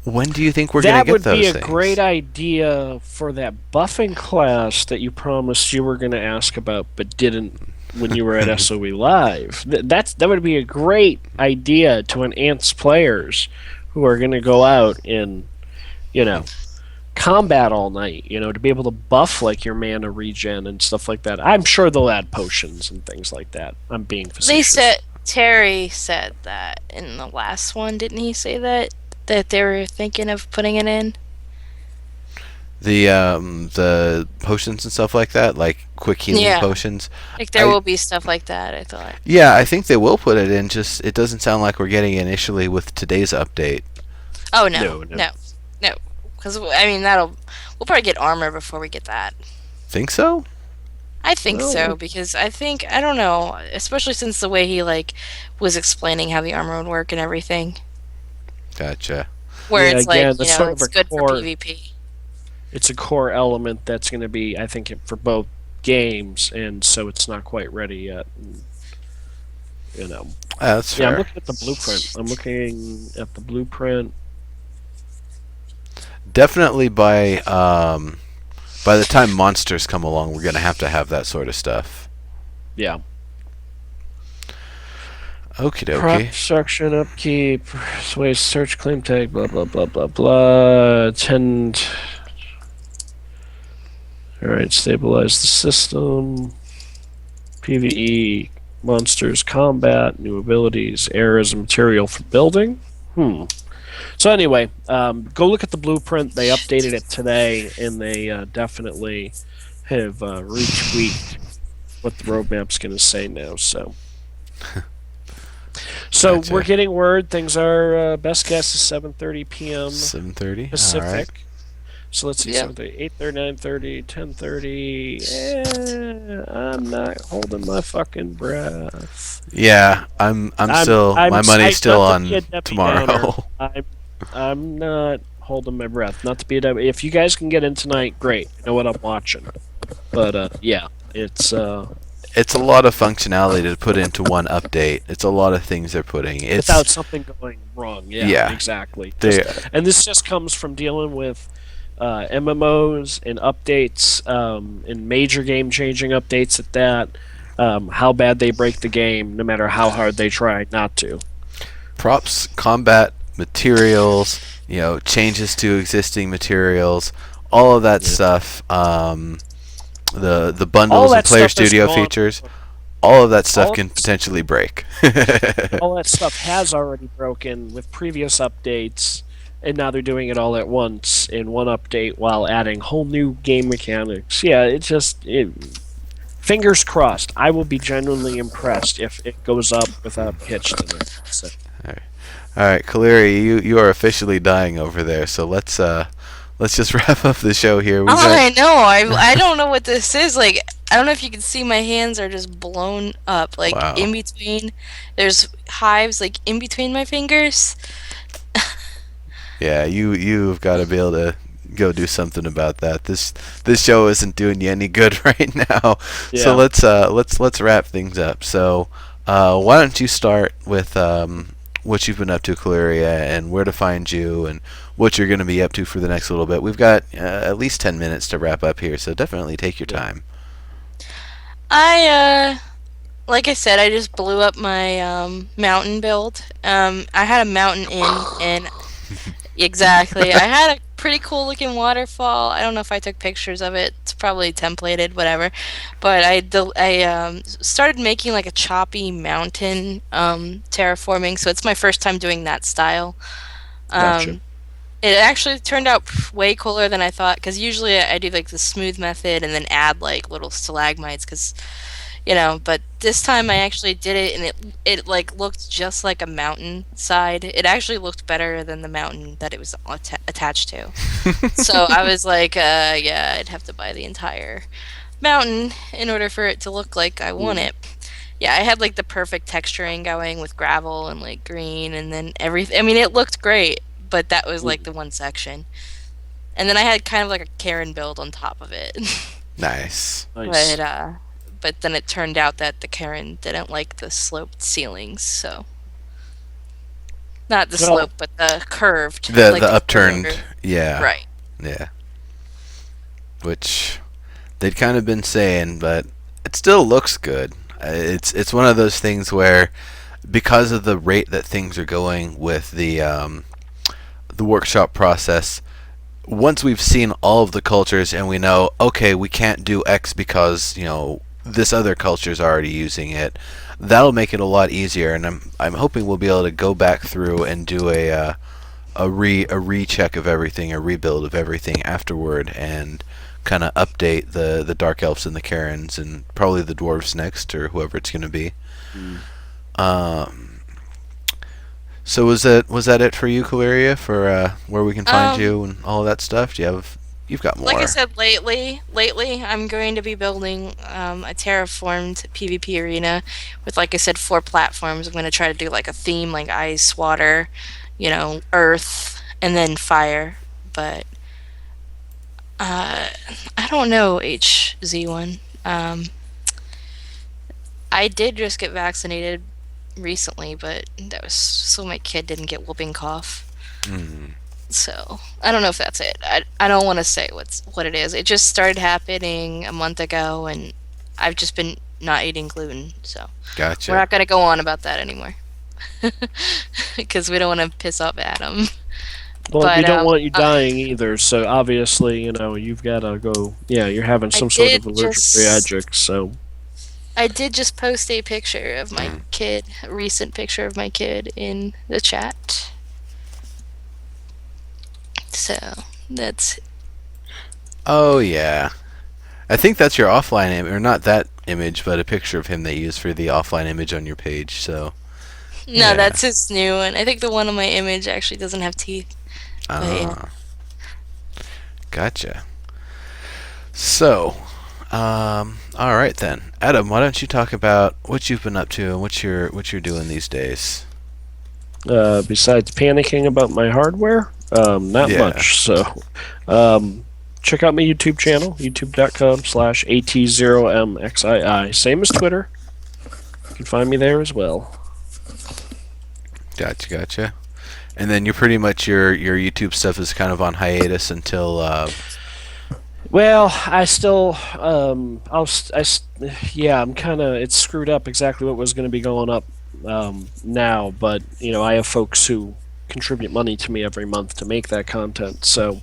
when do you think we're going to That get would those be a things? great idea for that buffing class that you promised you were going to ask about, but didn't when you were at SOE Live. That would be a great idea to enhance players who are going to go out and, you know, combat all night, to be able to buff like your mana regen and stuff like that. I'm sure they'll add potions and things like that. I'm being They facetious. said Terry said that in the last one, didn't he say that they were thinking of putting it in? The potions and stuff like that, like quick healing Yeah. potions. Like there I- will be stuff like that, I thought. Yeah, I think they will put it in. Just it doesn't sound like we're getting it initially with today's update. Oh No. no. Because I mean we'll probably get armor before we get that. Think so? I think Well, so because I don't know, especially since the way he was explaining how the armor would work and everything. Gotcha. Where Yeah, it's again, like that's sort of it's a good for core- PvP. It's a core element that's going to be, I think, for both games, and so it's not quite ready yet. That's Yeah, I'm fair. looking at the blueprint. I'm looking at the blueprint. Definitely by the time monsters come along, we're gonna have to have that sort of stuff. Yeah. Okie Prop dokie. construction, upkeep, sway, search, claim tag, blah, blah, blah, blah, blah. Tend. Alright, stabilize the system. PvE, monsters, combat, new abilities, air as a material for building. So anyway, go look at the blueprint. They updated it today, and they definitely have retweaked what the roadmap's going to say now. So Gotcha. we're getting word. Things are best guess is 7:30 p.m. 7:30. Pacific. All right. So let's see, Yeah. 7:30, 8:30, 9:30, 10:30. I'm not holding my fucking breath. Yeah, I'm still. My money's psyched still not to on be a Debbie tomorrow. Downer. I'm not holding my breath. Not to be a Debbie. If you guys can get in tonight, great. You know what I'm watching. But yeah, it's It's a lot of functionality to put into one update. It's a lot of things they're putting. It's without something going wrong. Yeah, Yeah. exactly. they, And this just comes from dealing with MMOs and updates, and major game-changing updates at that. How bad they break the game, no matter how hard they try not to. props, combat, materials, changes to existing materials, all of that stuff. The All bundles that and player stuff is studio gone. features, all of that stuff All can of- potentially break. All that stuff has already broken with previous updates, and now they're doing it all at once in one update while adding whole new game mechanics. Yeah, fingers crossed. I will be genuinely impressed if it goes up without a hitch to it. So, All right, Kelieria, you are officially dying over there. So let's just wrap up the show here. We I know. I don't know what this is. Like, I don't know if you can see my hands are just blown up. Like, Wow. in between, there's hives, like, in between my fingers. Yeah, you've got to be able to go do something about that. This show isn't doing you any good right now. Yeah. So let's wrap things up. So why don't you start with what you've been up to, Kelieria, and where to find you, and what you're going to be up to for the next little bit. We've got at least 10 minutes to wrap up here, so definitely take your time. Like I said, I just blew up my mountain build. I had a mountain and exactly. I had a pretty cool looking waterfall. I don't know if I took pictures of it. It's probably templated, whatever. But I started making like a choppy mountain terraforming. So it's my first time doing that style. Gotcha. It actually turned out way cooler than I thought. Because usually I do like the smooth method and then add like little stalagmites. Because but this time I actually did it, and it like looked just like a mountain side. It actually looked better than the mountain that it was attached to. So I was like, yeah, I'd have to buy the entire mountain in order for it to look like I want it. Yeah, I had like the perfect texturing going with gravel and like green, and then everything. I mean, it looked great, but that was like the one section. And then I had kind of like a Karen build on top of it. Nice. Nice. But then it turned out that the Karen didn't like the sloped ceilings, so not the Well- slope, but the curved, The like upturned, corner. yeah, Right. yeah. Which they'd kind of been saying, but it still looks good. It's one of those things where, because of the rate that things are going with the workshop process, once we've seen all of the cultures and we know, okay, we can't do X because this other culture is already using it, that'll make it a lot easier. And I'm hoping we'll be able to go back through and do a recheck of everything, a rebuild of everything afterward, and kind of update the dark elves and the Karens and probably the dwarves next, or whoever it's going to be. Mm. Um, so was that it for you, Kelieria, for where we can find Um, you and all of that stuff? You've got like I more? said, lately, I'm going to be building a terraformed PvP arena with, like I said, 4 platforms. I'm going to try to do like a theme, like ice, water, earth, and then fire. But uh, I don't know HZ1. I did just get vaccinated recently, but that was so my kid didn't get whooping cough. Mm, So I don't know if that's it. I don't want to say what it is. It just started happening a month ago, and I've just been not eating gluten. So we're gotcha. not gonna go on about that anymore because we don't want to piss off Adam. Well, we But don't want you dying either, so obviously, you've got to go. Yeah, you're having I some sort did of allergic just reaction, so. I did just post a picture of my Mm. kid, a recent picture of my kid in the chat. So that's Oh yeah, I think that's your offline image, or not that image, but a picture of him that you use for the offline image on your page. So no, yeah. that's his new one. I think the one on my image actually doesn't have teeth. But yeah. Ah, gotcha. So, all right then, Adam. Why don't you talk about what you've been up to and what you're doing these days? Besides panicking about my hardware, not Yeah. much. So, um, check out my YouTube channel, youtube.com/at0mxii. Same as Twitter. You can find me there as well. Gotcha, gotcha. And then you're pretty much your YouTube stuff is kind of on hiatus until Well, I still, yeah, I'm kind of, it's screwed up exactly what was going to be going up now, but, I have folks who contribute money to me every month to make that content, so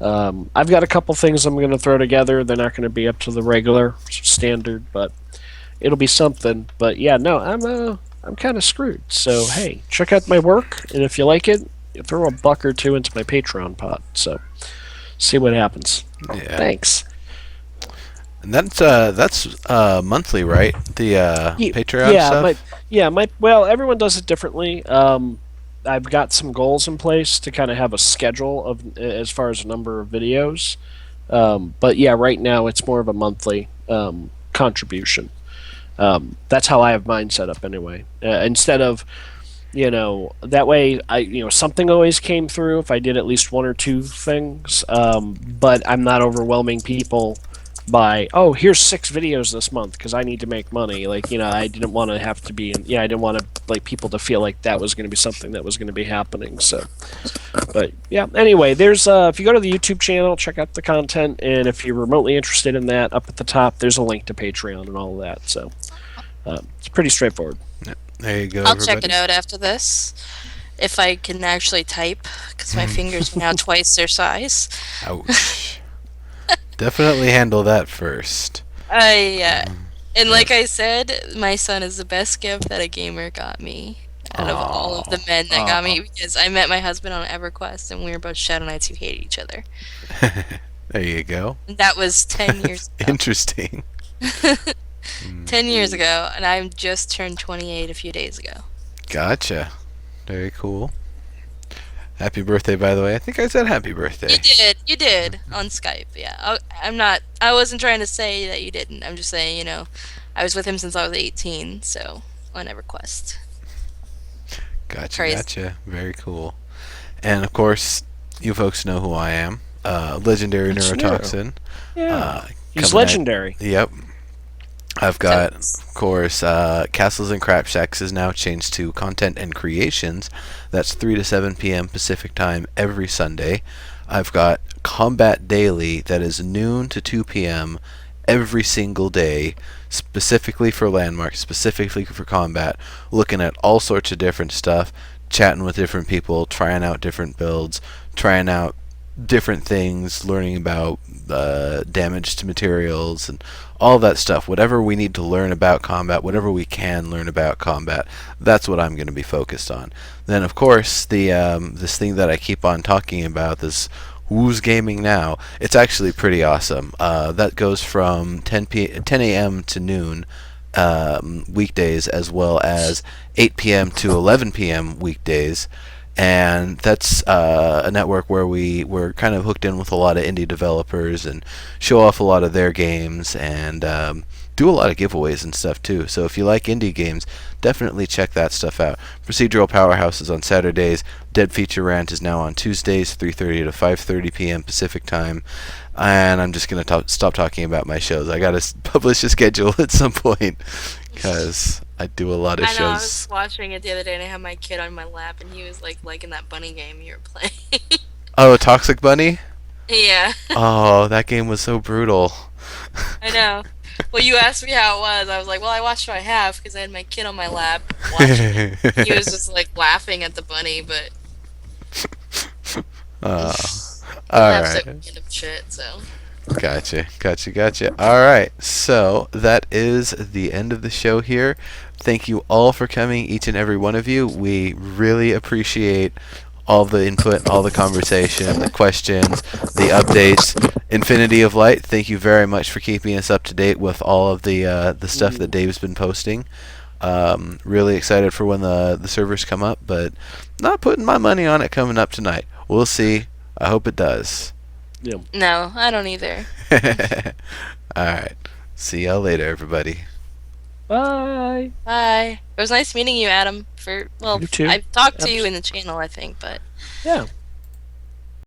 I've got a couple things I'm going to throw together. They're not going to be up to the regular standard, but it'll be something. But yeah, no, I'm kind of screwed. So hey, check out my work, and if you like it, throw a buck or two into my Patreon pot. So see what happens. yeah. Thanks. And that's monthly, right? The Patreon Yeah, stuff. well, everyone does it differently. I've got some goals in place to kind of have a schedule of as far as a number of videos. But yeah, right now it's more of a monthly contribution. That's how I have mine set up anyway. Instead of that way something always came through if I did at least one or two things. But I'm not overwhelming people by, oh, here's 6 videos this month because I need to make money. Like, I didn't want to have to be I didn't want to like people to feel like that was going to be something that was going to be happening. So but yeah, anyway, there's if you go to the YouTube channel, check out the content, and if you're remotely interested in that, up at the top there's a link to Patreon and all of that. So it's pretty straightforward. There you go, I'll check it everybody. out after this if I can actually type because my fingers are now twice their size. Ouch. Definitely handle that first. I and Yeah. like I said, my son is the best gift that a gamer got me out of all of the men that got me because I met my husband on EverQuest and we were both Shadow Knights who hated each other. There you go. And that was 10 years ago. Interesting. 10 years ago, and I just turned 28 a few days ago. Gotcha. Very cool. Happy birthday, by the way. I think I said happy birthday. You did on Skype, yeah. I wasn't trying to say that you didn't. I'm just saying, I was with him since I was 18, so on EverQuest. Gotcha, Crazy. gotcha. Very cool. And of course, you folks know who I am. Legendary It's Neurotoxin. Yeah, he's Coming legendary. Yep. I've got, Thanks. of course, Castles and Crap Shacks is now changed to Content and Creations. That's 3 to 7 p.m. Pacific Time every Sunday. I've got Combat Daily, that is noon to 2 p.m. every single day, specifically for landmarks, specifically for combat, looking at all sorts of different stuff, chatting with different people, trying out different builds, trying out different things, learning about damage to materials and all that stuff. Whatever we need to learn about combat, whatever we can learn about combat, that's what I'm going to be focused on. Then, of course, the this thing that I keep on talking about, this Who's Gaming Now, it's actually pretty awesome. That goes from 10 a.m. to noon weekdays, as well as 8 p.m. to 11 p.m. weekdays. And that's a network where we're kind of hooked in with a lot of indie developers and show off a lot of their games and do a lot of giveaways and stuff too. So if you like indie games, definitely check that stuff out. Procedural Powerhouse is on Saturdays. Dead Feature Rant is now on Tuesdays, 3:30 to 5:30 p.m. Pacific time. And I'm just going to stop talking about my shows. I got to publish a schedule at some point because I do a lot of I know, I shows. was watching it the other day and I had my kid on my lap and he was like liking that bunny game you were playing. Oh, Toxic Bunny? Yeah, Oh, that game was so brutal. I know. Well, you asked me how it was. I was like, well, I watched what I have because I had my kid on my lap watching it. He was just like laughing at the bunny, but uh, I all have right. some random shit, so. Gotcha. All right. So that is the end of the show here. Thank you all for coming, each and every one of you. We really appreciate all the input, all the conversation, the questions, the updates. Infinity of Light, thank you very much for keeping us up to date with all of the stuff that Dave's been posting. Really excited for when the servers come up, but not putting my money on it coming up tonight. We'll see. I hope it does. Yeah. No, I don't either. All right. See y'all later, everybody. Bye. Bye. It was nice meeting you, Adam. You too. I've talked to you in the channel, I think, but Yeah.